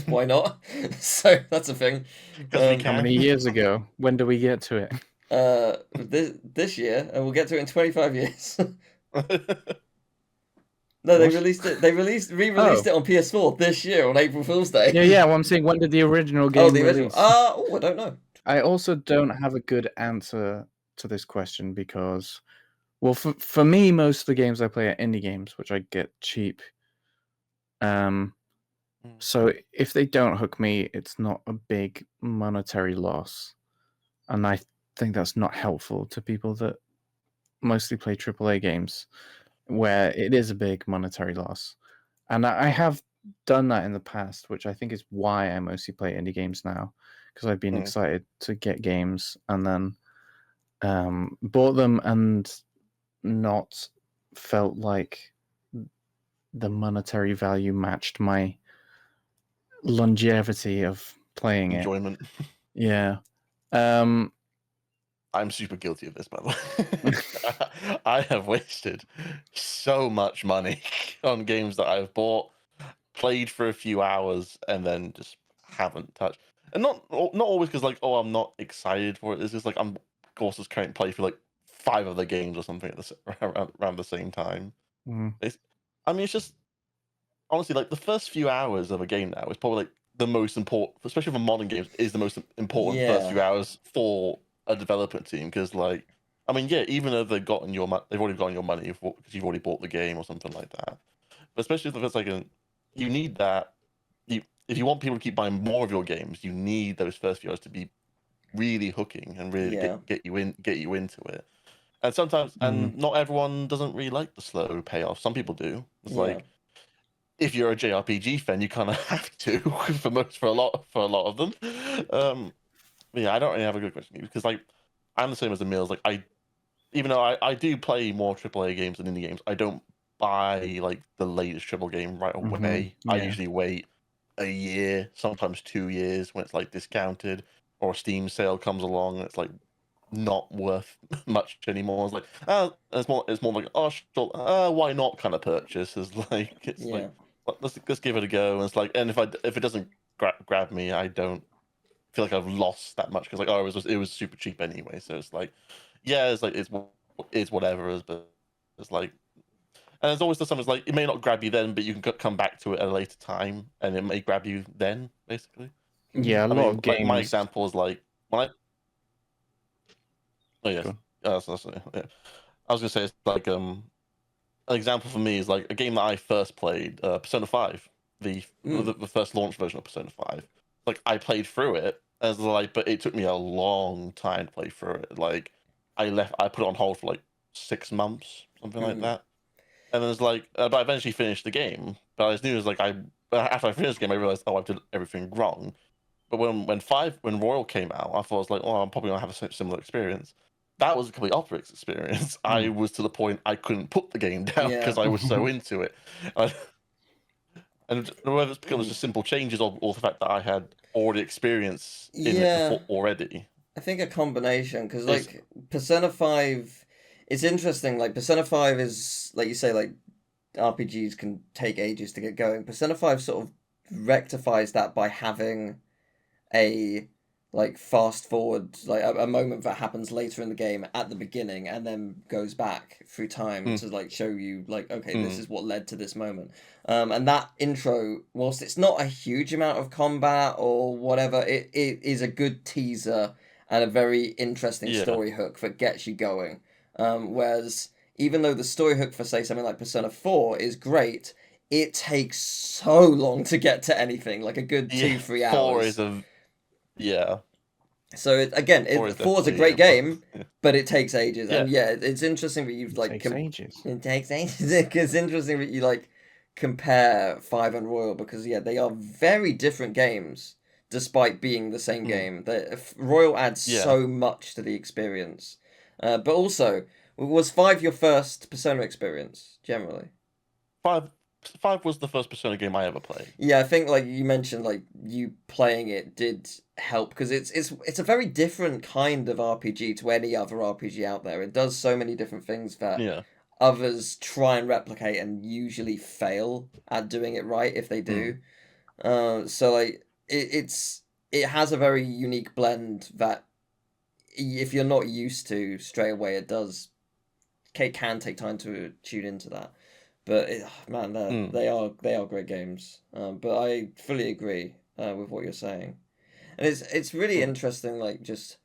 why not? So that's a thing. How many years ago? When do we get to it? This year, and we'll get to it in 25 years. No, they released it. They re-released it on PS4 this year on April Fool's Day. Yeah. Well, I'm saying, when did the original game release? I don't know. I also don't have a good answer to this question because, well, for me, most of the games I play are indie games, which I get cheap. So if they don't hook me, it's not a big monetary loss, and I think that's not helpful to people that mostly play AAA games, where it is a big monetary loss. And I have done that in the past, which I think is why I mostly play indie games now, because I've been excited to get games and then bought them and not felt like the monetary value matched my longevity of playing enjoyment. Yeah. I'm super guilty of this, by the way. I have wasted so much money on games that I've bought, played for a few hours, and then just haven't touched. And not always because like, oh, I'm not excited for it. It's just like I'm also currently play for like 5 other games or something at around the same time. It's just honestly like the first few hours of a game now is probably like the most important, especially for modern games, is the most important first few hours for a development team because like. I mean, yeah, even though they've already gotten your money because you've already bought the game or something like that. But especially if it's like you need that. If you want people to keep buying more of your games, you need those first few hours to be really hooking and really get you into it. And sometimes, and not everyone doesn't really like the slow payoff. Some people do. It's like if you're a JRPG fan, you kind of have to for a lot of them. Yeah, I don't really have a good question because like I'm the same as Emil's. Like even though I do play more AAA games than indie games, I don't buy like the latest AAA game right away. I usually wait a year, sometimes 2 years when it's like discounted or a Steam sale comes along and it's like not worth much anymore. It's like it's more like sure, why not kind of purchase. It's like let's give it a go. And it's like, and if it doesn't grab me, I don't feel like I've lost that much because like it was super cheap anyway. So it's like it's like it's whatever, but it's like. And there's always something like it may not grab you then, but you can come back to it at a later time, and it may grab you then, basically. Yeah, a lot of games. Like my example is like when I. Oh yes, yeah. I was gonna say it's like an example for me is like a game that I first played, Persona 5, the first launch version of Persona 5. Like I played through it as like, but it took me a long time to play through it. Like I put it on hold for like 6 months, something like that. And then it's like, but I eventually finished the game. But as soon as like after I finished the game, I realized, I did everything wrong. But when Royal came out, I thought I was like, I'm probably gonna have a similar experience. That was a complete opposite experience. I was to the point I couldn't put the game down because I was so into it. And whether it's because of just simple changes or the fact that I had already experience in it before already. I think a combination because like Persona 5. It's interesting, like, Persona 5 is, like you say, like, RPGs can take ages to get going. Persona 5 sort of rectifies that by having a, like, fast forward, like, a moment that happens later in the game at the beginning and then goes back through time to, like, show you, like, okay, this is what led to this moment. And that intro, whilst it's not a huge amount of combat or whatever, it is a good teaser and a very interesting story hook that gets you going. Whereas even though the story hook for, say, something like Persona 4 is great, it takes so long to get to anything, like a good 2-3 hours. 4 is So again, 4 is a great game, but it takes ages. And it's interesting that you've like... It takes ages. It's interesting that you like compare 5 and Royal because they are very different games despite being the same game. Royal adds so much to the experience. But also, was 5 your first Persona experience, generally? 5 was the first Persona game I ever played. Yeah, I think like you mentioned, like you playing it did help because it's a very different kind of RPG to any other RPG out there. It does so many different things that others try and replicate and usually fail at doing it right if they do. So like it has a very unique blend that if you're not used to straight away, it can take time to tune into that. But they are great games. But I fully agree with what you're saying, and it's really interesting, like just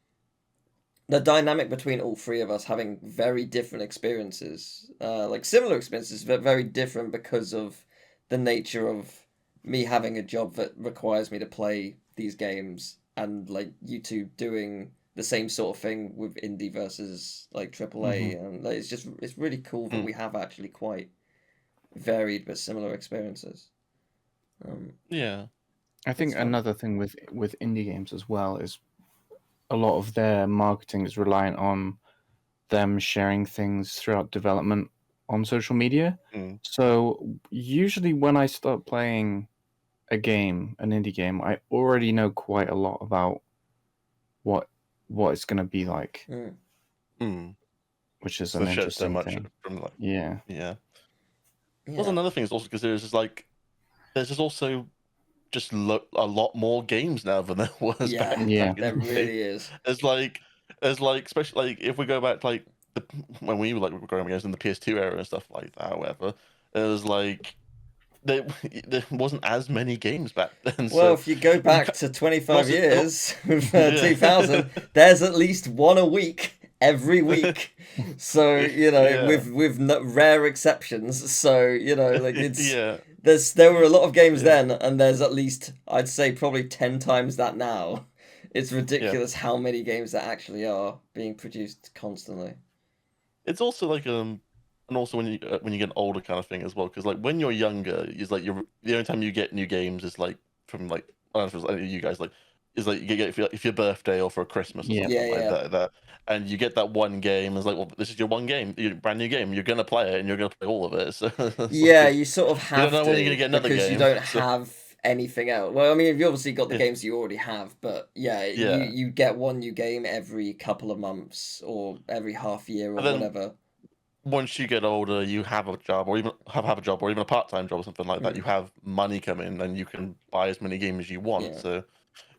the dynamic between all 3 of us having very different experiences, like similar experiences, but very different because of the nature of me having a job that requires me to play these games, and like you two doing the same sort of thing with indie versus like AAA, and like, it's really cool that we have actually quite varied but similar experiences. I think another thing with indie games as well is a lot of their marketing is reliant on them sharing things throughout development on social media. So usually when I start playing an indie game, I already know quite a lot about what what it's going to be like, which is So an they showed so interesting much thing. from like Yeah. Well, another thing is also because there's just also just a lot more games now than there was back in there the really day. is. It's like especially like if we go back to like when we were like growing games in the PS2 era and stuff like that. However, it was like there wasn't as many games back then. Well, So if you go back to 25 also- years, with Yeah. 2000, there's at least one a week, every week. So, you know, Yeah. with rare exceptions. So, you know, like it's Yeah. there were a lot of games Yeah. then, and there's at least, I'd say, probably 10 times that now. It's ridiculous how many games there actually are being produced constantly. It's also like and also when you get older kind of thing as well, because like when you're younger, it's like the only time you get new games is like from like I don't know if it's like you guys like is like you get if your birthday or for Christmas or Yeah. something Yeah, like that, and you get that one game. It's like, well, this is your one game, your brand new game. You're gonna play it and you're gonna play all of it. So Yeah, you sort of have you don't know to when you're gonna get another because you game. don't So have anything else. Well, I mean, you obviously got the Yeah. games you already have, but yeah, Yeah. you get one new game every couple of months or every half year or But then- whatever. once you get older, you have a job or even have a job or even a part-time job or something like that. You have money coming and you can buy as many games as you want. Yeah. So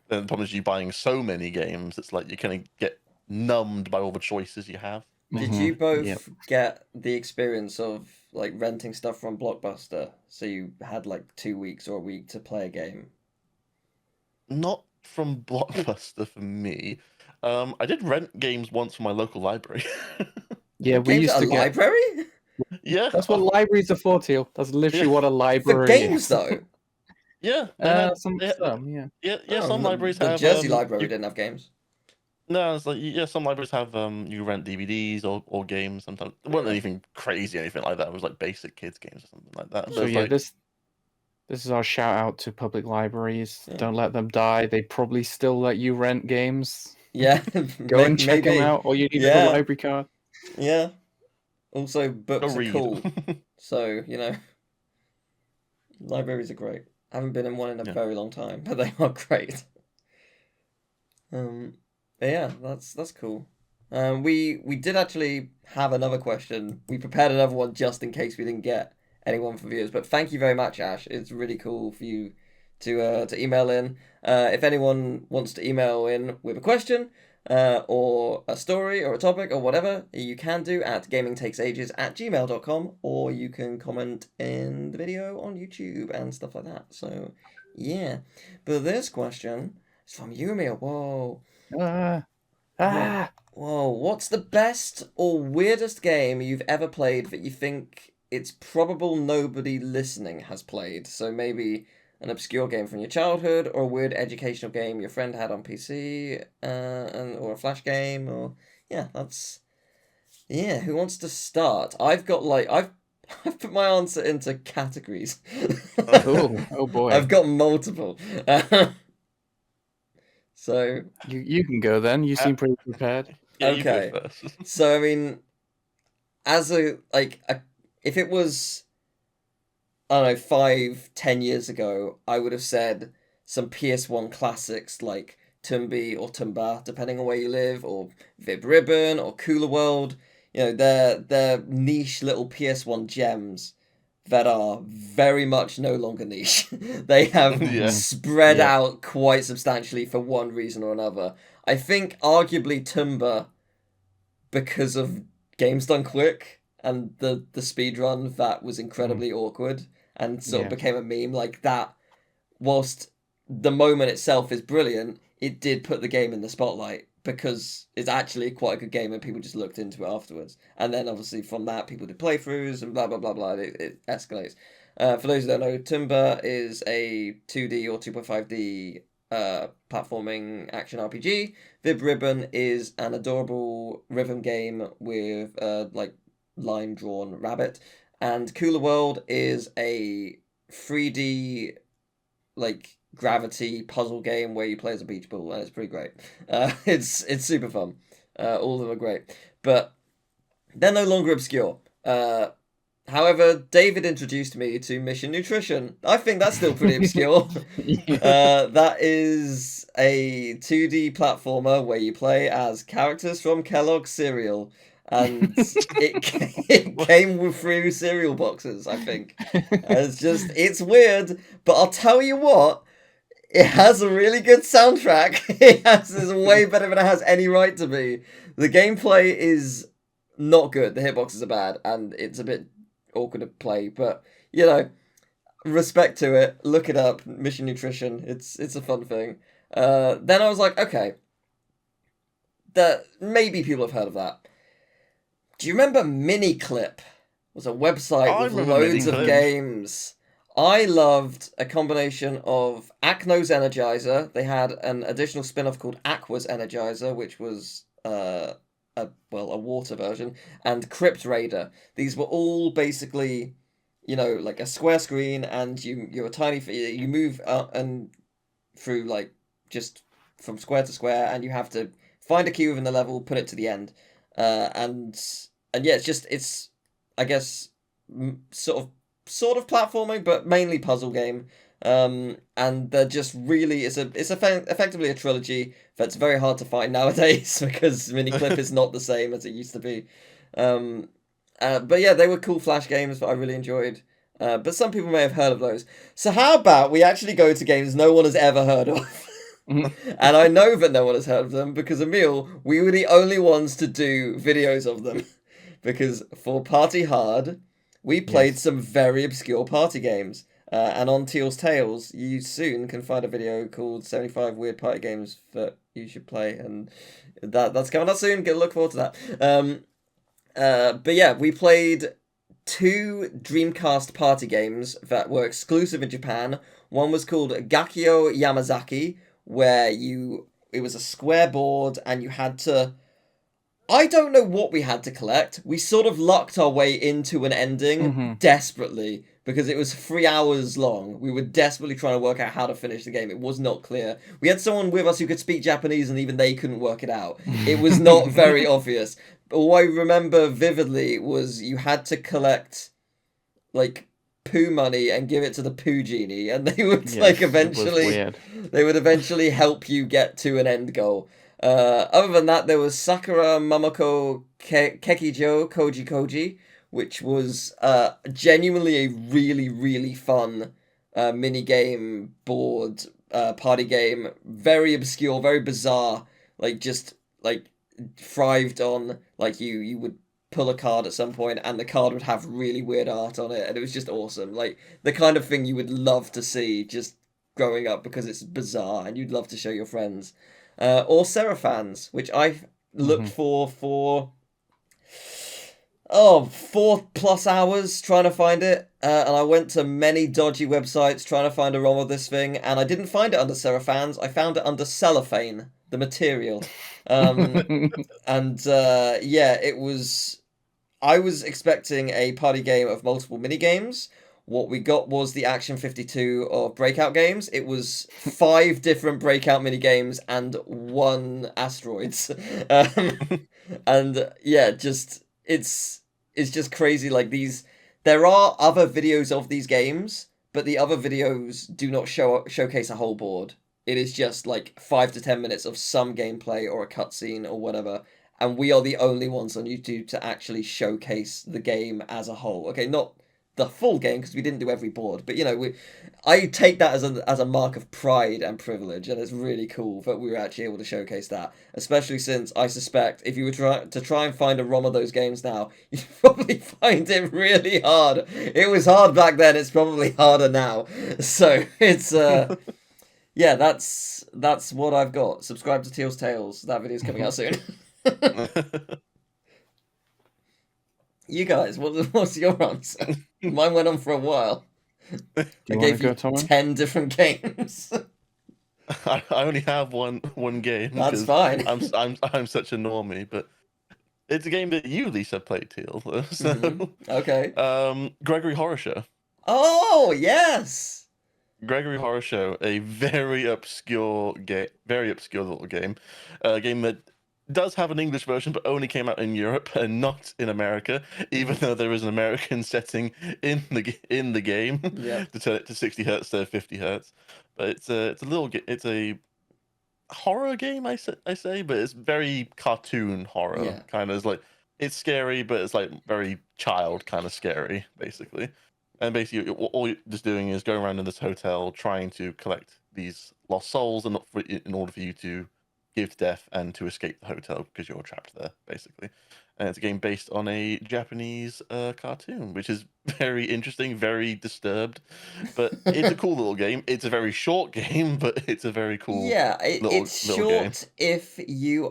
then the problem is you buying so many games, it's like you kind of get numbed by all the choices you have. Did you both get the experience of like renting stuff from Blockbuster? So you had like 2 weeks or a week to play a game? Not from Blockbuster for me. I did rent games once from my local library. Yeah, we Games used at a to get. library? Yeah. That's what libraries are for, Teal. That's literally what a For library games is. though? Yeah. Some, yeah. yeah. Yeah, some libraries the have Jersey library you- didn't have games. No, it's like some libraries have you rent DVDs or games sometimes. It wasn't anything crazy, anything like that. It was like basic kids games or something like that. But So it's yeah, like, this is our shout out to public libraries. Yeah. Don't let them die. They probably still let you rent games. Yeah, Go and check maybe. them out. All you need is Yeah. a library card. Yeah. Also, books go are read. cool. So, you know, libraries are great. I haven't been in one in a Yeah. very long time, but they are great. But yeah, that's cool. We did actually have another question. We prepared another one just in case we didn't get anyone from viewers. But thank you very much, Ash. It's really cool for you to email in. If anyone wants to email in with a question, or a story or a topic or whatever, you can do at gamingtakesages@gmail.com, or you can comment in the video on YouTube and stuff like that. So yeah. But this question is from Yumi. Whoa. Whoa, what's the best or weirdest game you've ever played that you think it's probable nobody listening has played? So maybe an obscure game from your childhood, or a weird educational game your friend had on PC, or a Flash game, or who wants to start? I've got I've put my answer into categories. Cool. Oh boy. I've got multiple. So you can go then. You seem pretty prepared. Yeah, okay. you go first. So I mean, as if it was, I don't know, 5-10 years ago, I would have said some PS1 classics like Tumbi or Tumba, depending on where you live, or Vib Ribbon or Cooler World. You know, they're niche little PS1 gems that are very much no longer niche. They have spread out quite substantially for one reason or another. I think arguably Tumba, because of Games Done Quick and the speedrun that was incredibly awkward and sort of became a meme like that. Whilst the moment itself is brilliant, it did put the game in the spotlight because it's actually quite a good game and people just looked into it afterwards. And then obviously from that, people did playthroughs and blah, blah, blah, blah. It escalates. For those who don't know, Tumba is a 2D or 2.5D platforming action RPG. Vib Ribbon is an adorable rhythm game with line drawn rabbit. And Cooler World is a 3D gravity puzzle game where you play as a beach ball, and it's pretty great. It's super fun. All of them are great, but they're no longer obscure. However, David introduced me to Mission Nutrition. I think that's still pretty obscure. That is a 2D platformer where you play as characters from Kellogg's cereal. And it came through cereal boxes, I think. It's weird, but I'll tell you what, it has a really good soundtrack. It's way better than it has any right to be. The gameplay is not good. The hitboxes are bad, and it's a bit awkward to play, but respect to it. Look it up, Mission Nutrition. It's a fun thing. Then I was like, okay, that maybe people have heard of that. Do you remember Miniclip? It was a website with loads of games. I loved a combination of Acno's Energizer. They had an additional spin-off called Aqua's Energizer, which was a water version, and Crypt Raider. These were all basically, like a square screen, and you're a tiny. You move and through just from square to square, and you have to find a key within the level, put it to the end, and yeah, it's I guess sort of platforming, but mainly puzzle game. And they're just really it's effectively a trilogy that's very hard to find nowadays because Miniclip is not the same as it used to be. But yeah, they were cool Flash games that I really enjoyed. But some people may have heard of those. So how about we actually go to games no one has ever heard of? And I know that no one has heard of them because, Emil, we were the only ones to do videos of them. Because for Party Hard, we played some very obscure party games. And on Teal's Tales, you soon can find a video called 75 Weird Party Games that you should play. And that's coming out soon. Look forward to that. But yeah, we played 2 Dreamcast party games that were exclusive in Japan. One was called Gakyo Yamazaki, where it was a square board and you had to... I don't know what we had to collect. We sort of lucked our way into an ending desperately because it was 3 hours long. We were desperately trying to work out how to finish the game. It was not clear. We had someone with us who could speak Japanese and even they couldn't work it out. It was not very obvious. But what I remember vividly was you had to collect poo money and give it to the poo genie, and they would eventually help you get to an end goal. Other than that, there was Sakura Mamako Kekijo Koji Koji, which was genuinely a really, really fun mini-game board party game. Very obscure, very bizarre, thrived on, you would pull a card at some point and the card would have really weird art on it, and it was just awesome. The kind of thing you would love to see just growing up because it's bizarre and you'd love to show your friends. Or Seraphans, which I looked for 4+ hours trying to find it. And I went to many dodgy websites trying to find a ROM of this thing, and I didn't find it under Seraphans. I found it under Cellophane, the material. It was... I was expecting a party game of multiple mini-games. What we got was the Action 52 of Breakout games. It was 5 different Breakout mini-games and 1 Asteroids. And yeah, it's just crazy. There are other videos of these games, but the other videos do not showcase a whole board. It is just 5 to 10 minutes of some gameplay or a cutscene or whatever. And we are the only ones on YouTube to actually showcase the game as a whole. Okay, not the full game because we didn't do every board, but I take that as a mark of pride and privilege, and it's really cool that we were actually able to showcase that, especially since I suspect if you were to try and find a ROM of those games now, you'd probably find it really hard. It was hard back then, it's probably harder now. So it's yeah, that's what I've got. Subscribe to Teal's Tales. That video's coming out soon. You guys, what's your answer? Mine went on for a while. I gave you 10 different games. I only have one game. That's fine. I'm such a normie, but it's a game that you, Lisa, played, Teal. So, okay. Gregory Horror Show. Oh yes. Gregory Horror Show, a very obscure little game, a game that does have an English version, but only came out in Europe and not in America, even though there is an American setting in the game to turn it to 60 hertz instead of 50 hertz. But it's a horror game, I say, but it's very cartoon horror, kind of. It's like, it's scary, but it's like very child kind of scary, basically. And basically, all you're just doing is going around in this hotel trying to collect these lost souls, and in order for you to give to death and to escape the hotel because you're trapped there, basically. And it's a game based on a Japanese cartoon, which is very interesting, very disturbed, but it's a cool little game. It's a very short game, but it's a very cool it's little short game. If you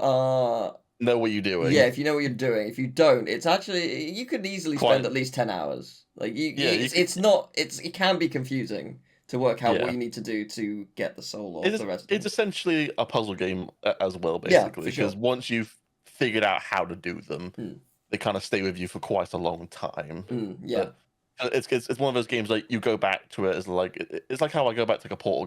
know what you're doing. Yeah, if you know what you're doing. If you don't, it's actually, you could easily spend at least 10 hours. Like, it can be confusing to work out what you need to do to get the soul off the rest. It's essentially a puzzle game as well, basically, because once you've figured out how to do them, they kind of stay with you for quite a long time. But it's one of those games like you go back to it as like it's like how I go back to like a Portal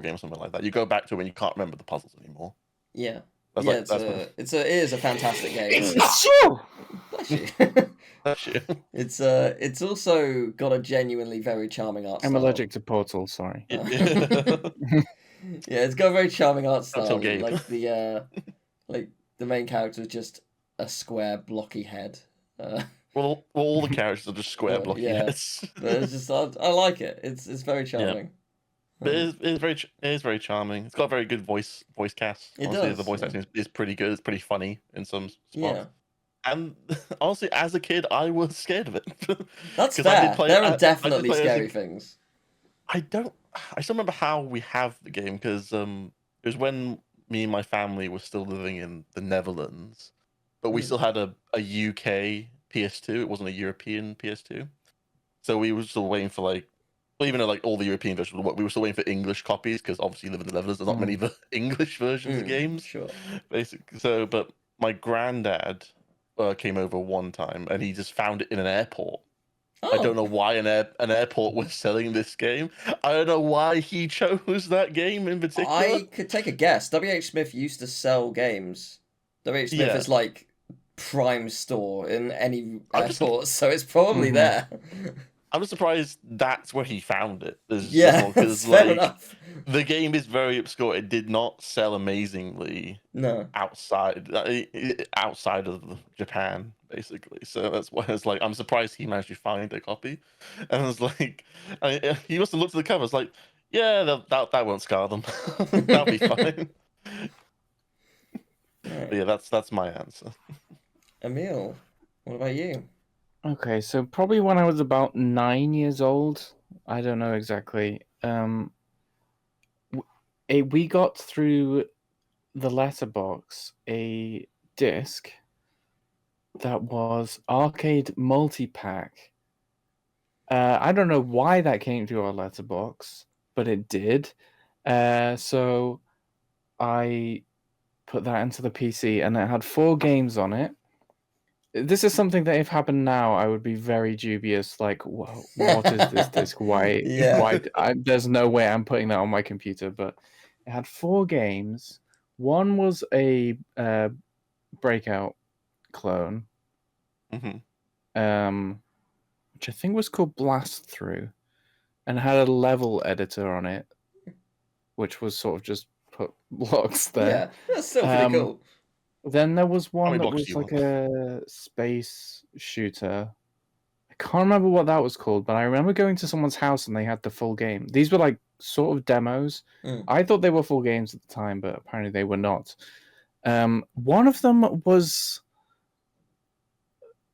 game or something like that. You go back to it when you can't remember the puzzles anymore. Yeah. It is a fantastic game. It's true. Bless you. Bless you. It's also got a genuinely very charming art style. I'm allergic to Portal, sorry. Yeah, it's got a very charming art style. Like the main character is just a square blocky head. Well, all the characters are just square blocky heads. But it's just I like it. It's very charming. But it is very charming. It's got a very good voice cast. Honestly, the voice acting is pretty good. It's pretty funny in some spots. Yeah. And honestly, as a kid, I was scared of it. That's fair. There are definitely scary things. I still remember how we have the game, because it was when me and my family were still living in the Netherlands, but we still had a UK PS2. It wasn't a European PS2, so we were still waiting for even though all the European versions, we were still waiting for English copies, because obviously you live in the Netherlands, there's not many English versions of games. Sure. Basically, so but my granddad came over one time and he just found it in an airport. I don't know why an airport was selling this game. I don't know why he chose that game in particular. I could take a guess. W.H. Smith used to sell games. W.H. Smith is like prime store in any airport, so it's probably there. I'm just surprised that's where he found it. Because fair enough. The game is very obscure. It did not sell amazingly. No. Outside of Japan, basically. So that's why it's like I'm surprised he managed to find a copy. And I was like, he must have looked at the cover. It's like, yeah, that won't scar them. That'll be fine. But yeah, that's my answer. Emil, what about you? Okay, so probably when I was about 9 years old. I don't know exactly. We got through the letterbox a disc that was arcade multi-pack. I don't know why that came through our letterbox, but it did. So I put that into the PC, and it had 4 games on it. This is something that if happened now, I would be very dubious. Like, what is this disc? Why? There's no way I'm putting that on my computer. But it had 4 games. One was a Breakout clone, which I think was called Blast Through, and had a level editor on it, which was sort of just put blocks there. Yeah, that's still pretty cool. Then there was one that was like a space shooter. I can't remember what that was called, but I remember going to someone's house and they had the full game. These were like sort of demos. I thought they were full games at the time, but apparently they were not. One of them was...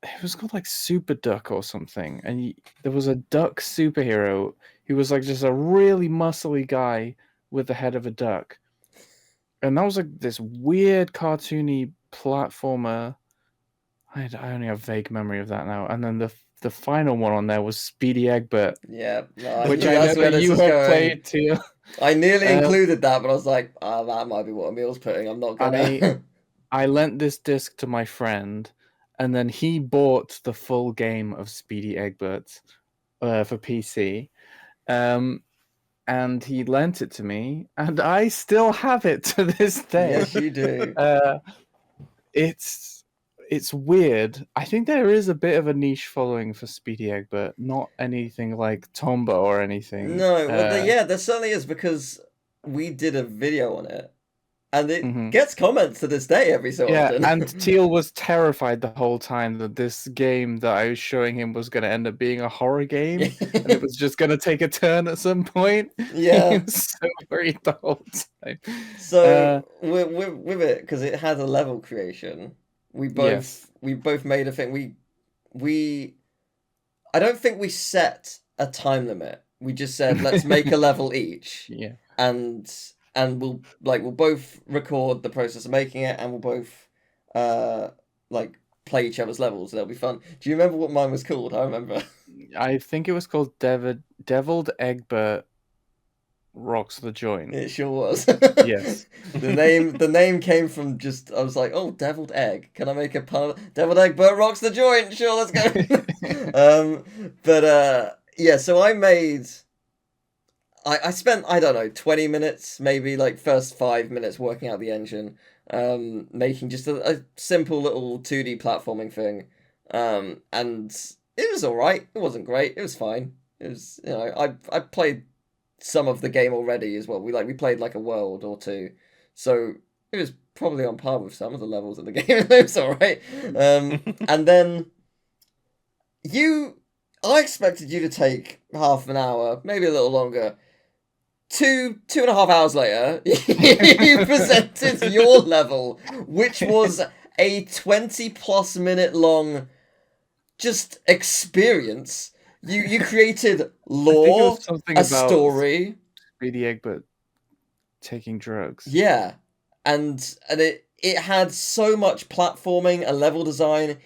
It was called like Super Duck or something. And there was a duck superhero who was like just a really muscly guy with the head of a duck. And that was like this weird cartoony platformer. I only have vague memory of that now. And then the final one on there was Speedy Egbert. Yeah, which I know that you have played too. I nearly included that, but I was like, that might be what Emil's putting. I'm not gonna. I lent this disc to my friend, and then he bought the full game of Speedy Egbert for PC. And he lent it to me, and I still have it to this day. Yes, you do. it's weird. I think there is a bit of a niche following for Speedy Egbert, not anything like Tomba or anything. No, well, there certainly is, because we did a video on it, and it gets comments to this day every so often. And Teal was terrified the whole time that this game that I was showing him was going to end up being a horror game, and it was just going to take a turn at some point. Yeah. He was so worried the whole time. So with it, because it has a level creation, we both made a thing. I don't think we set a time limit. We just said, let's make a level each. Yeah. And we'll both record the process of making it, and we'll both play each other's levels. That'll be fun. Do you remember what mine was called? I remember. I think it was called Deviled Egbert Rocks the Joint. It sure was. Yes. The name came from just, I was like, oh, deviled egg. Can I make a pun? Deviled Egbert Rocks the Joint. Sure, let's go. So I made. I spent, I don't know, 20 minutes, maybe first 5 minutes working out the engine, making just a simple little 2D platforming thing. And it was alright. It wasn't great. It was fine. It was, I played some of the game already as well. We played a world or two. So it was probably on par with some of the levels of the game. It was alright. And then I expected you to take half an hour, maybe a little longer. 2.5 hours later, you presented your level, which was a 20+ minute long just experience. You created lore, a story. Speedy Egbert taking drugs. Yeah, and it had so much platforming and level design.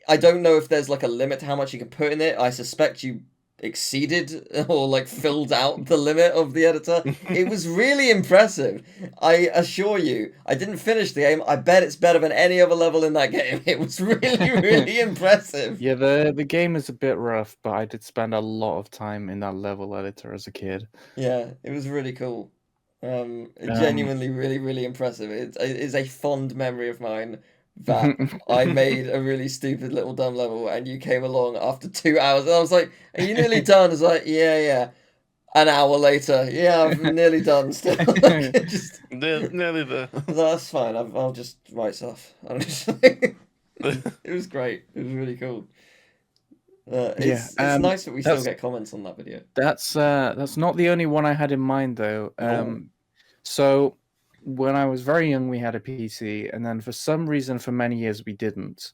I don't know if there's a limit to how much you can put in it. I suspect you exceeded or filled out the limit of the editor. It was really impressive. I assure you, I didn't finish the game. I bet it's better than any other level in that game. It was really, really impressive. Yeah, the game is a bit rough, but I did spend a lot of time in that level editor as a kid. Yeah, it was really cool. Genuinely really, really impressive. It is a fond memory of mine that I made a really stupid little dumb level, and you came along after 2 hours, and I was like, are you nearly done? I was like, yeah. An hour later, yeah, I'm nearly done still. Nearly there. That's fine, I'll just write stuff. It was great. It was really cool. It's nice that we still get comments on that video. That's not the only one I had in mind, though. So when I was very young, we had a PC, and then for some reason, for many years, we didn't,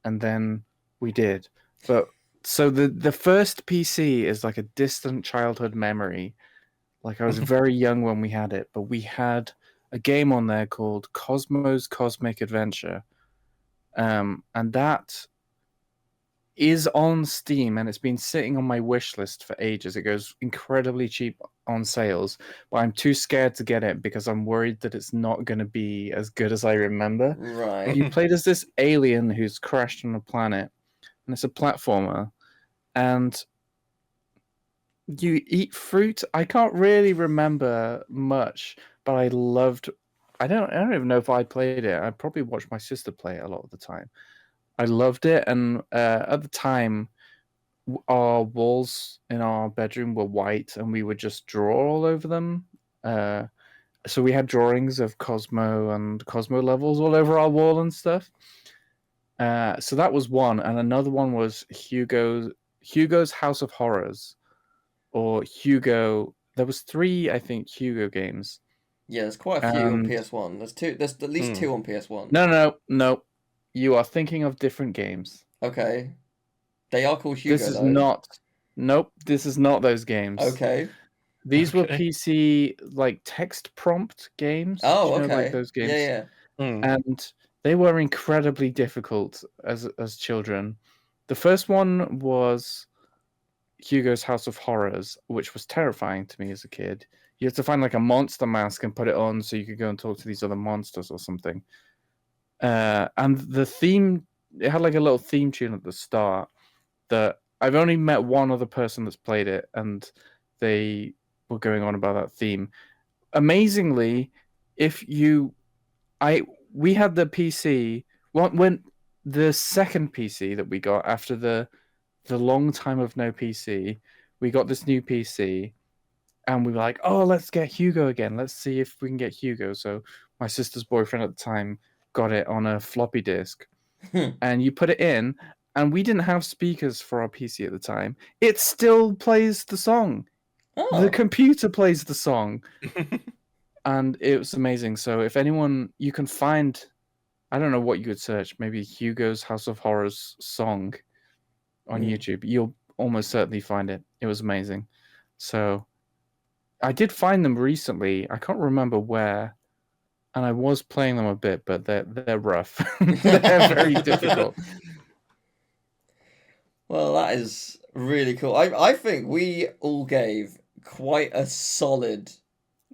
and then we did. But so the first PC is a distant childhood memory. I was very young when we had it, but we had a game on there called Cosmo's Cosmic Adventure, and that is on Steam, and it's been sitting on my wish list for ages. It goes incredibly cheap on sales, but I'm too scared to get it because I'm worried that it's not going to be as good as I remember. Right. You played as this alien who's crashed on a planet, and it's a platformer, and you eat fruit. I can't really remember much, but I loved. I don't even know if I played it. I probably watched my sister play it a lot of the time. I loved it, and at the time, our walls in our bedroom were white, and we would just draw all over them. So we had drawings of Cosmo and Cosmo levels all over our wall and stuff. So that was one, and another one was Hugo's House of Horrors, or Hugo. There was 3, I think, Hugo games. Yeah, there's quite a few on PS1. There's 2. There's at least 2 on PS1. No. You are thinking of different games. Okay. They are called Hugo, This is not... Nope, this is not those games. Okay. These were PC, text prompt games. Oh, okay. okay. Those games. Yeah. And they were incredibly difficult as children. The first one was Hugo's House of Horrors, which was terrifying to me as a kid. You had to find a monster mask and put it on so you could go and talk to these other monsters or something. And the theme, it had a little theme tune at the start that I've only met one other person that's played it, and they were going on about that theme. Amazingly, we had the PC when the second PC that we got after the long time of no PC, we got this new PC, and we were like, oh, let's get Hugo again. Let's see if we can get Hugo. So my sister's boyfriend at the time got it on a floppy disk, and you put it in, and we didn't have speakers for our PC at the time. It still plays the song. Oh. The computer plays the song. And it was amazing. So if anyone, you can find, I don't know what you could search, maybe Hugo's House of Horrors song on YouTube. You'll almost certainly find it. It was amazing. So I did find them recently. I can't remember where, and I was playing them a bit, but they're rough. They're very difficult. Well, that is really cool. I think we all gave quite a solid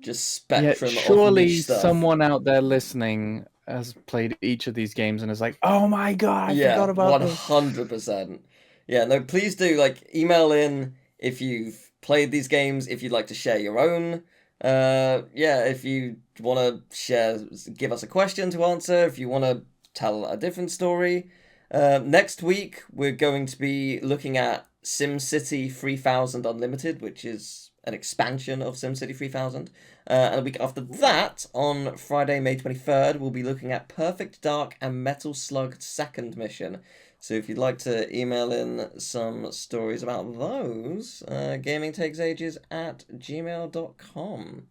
just spectrum of surely niche stuff. Someone out there listening has played each of these games and is like, oh my god, I forgot about 100%. Yeah, no, please do email in if you've played these games, if you'd like to share your own. If you want to give us a question to answer, if you want to tell a different story. Next week, we're going to be looking at SimCity 3000 Unlimited, which is an expansion of SimCity 3000. And a week after that, on Friday, May 23rd, we'll be looking at Perfect Dark and Metal Slug Second Mission. So if you'd like to email in some stories about those, gamingtakesages@gmail.com.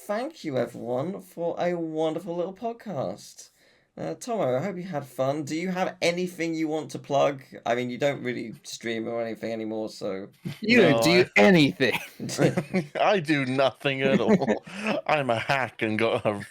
Thank you, everyone, for a wonderful little podcast. Tomo, I hope you had fun. Do you have anything you want to plug? I mean, you don't really stream or anything anymore, so... You don't do anything. I do nothing at all. I'm a hack and got a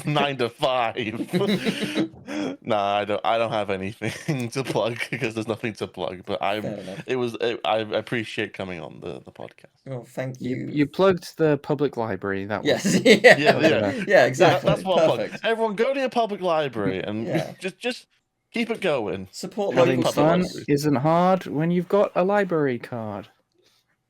9 to 5. Nah, I don't have anything to plug because there's nothing to plug. But I appreciate coming on the podcast. Oh, thank you. You plugged the public library. That was yeah, exactly. That's what I'm plugging. Everyone, go to your public library and just keep it going. Support Having local fun stores. isn't hard when you've got a library card.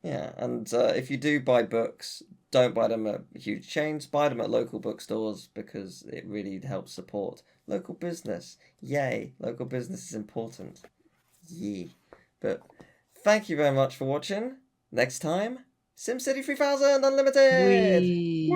Yeah, and if you do buy books, don't buy them at huge chains. Buy them at local bookstores because it really helps support local business. Yay, local business is important. Yee. But thank you very much for watching. Next time, SimCity 3000 Unlimited! Whee!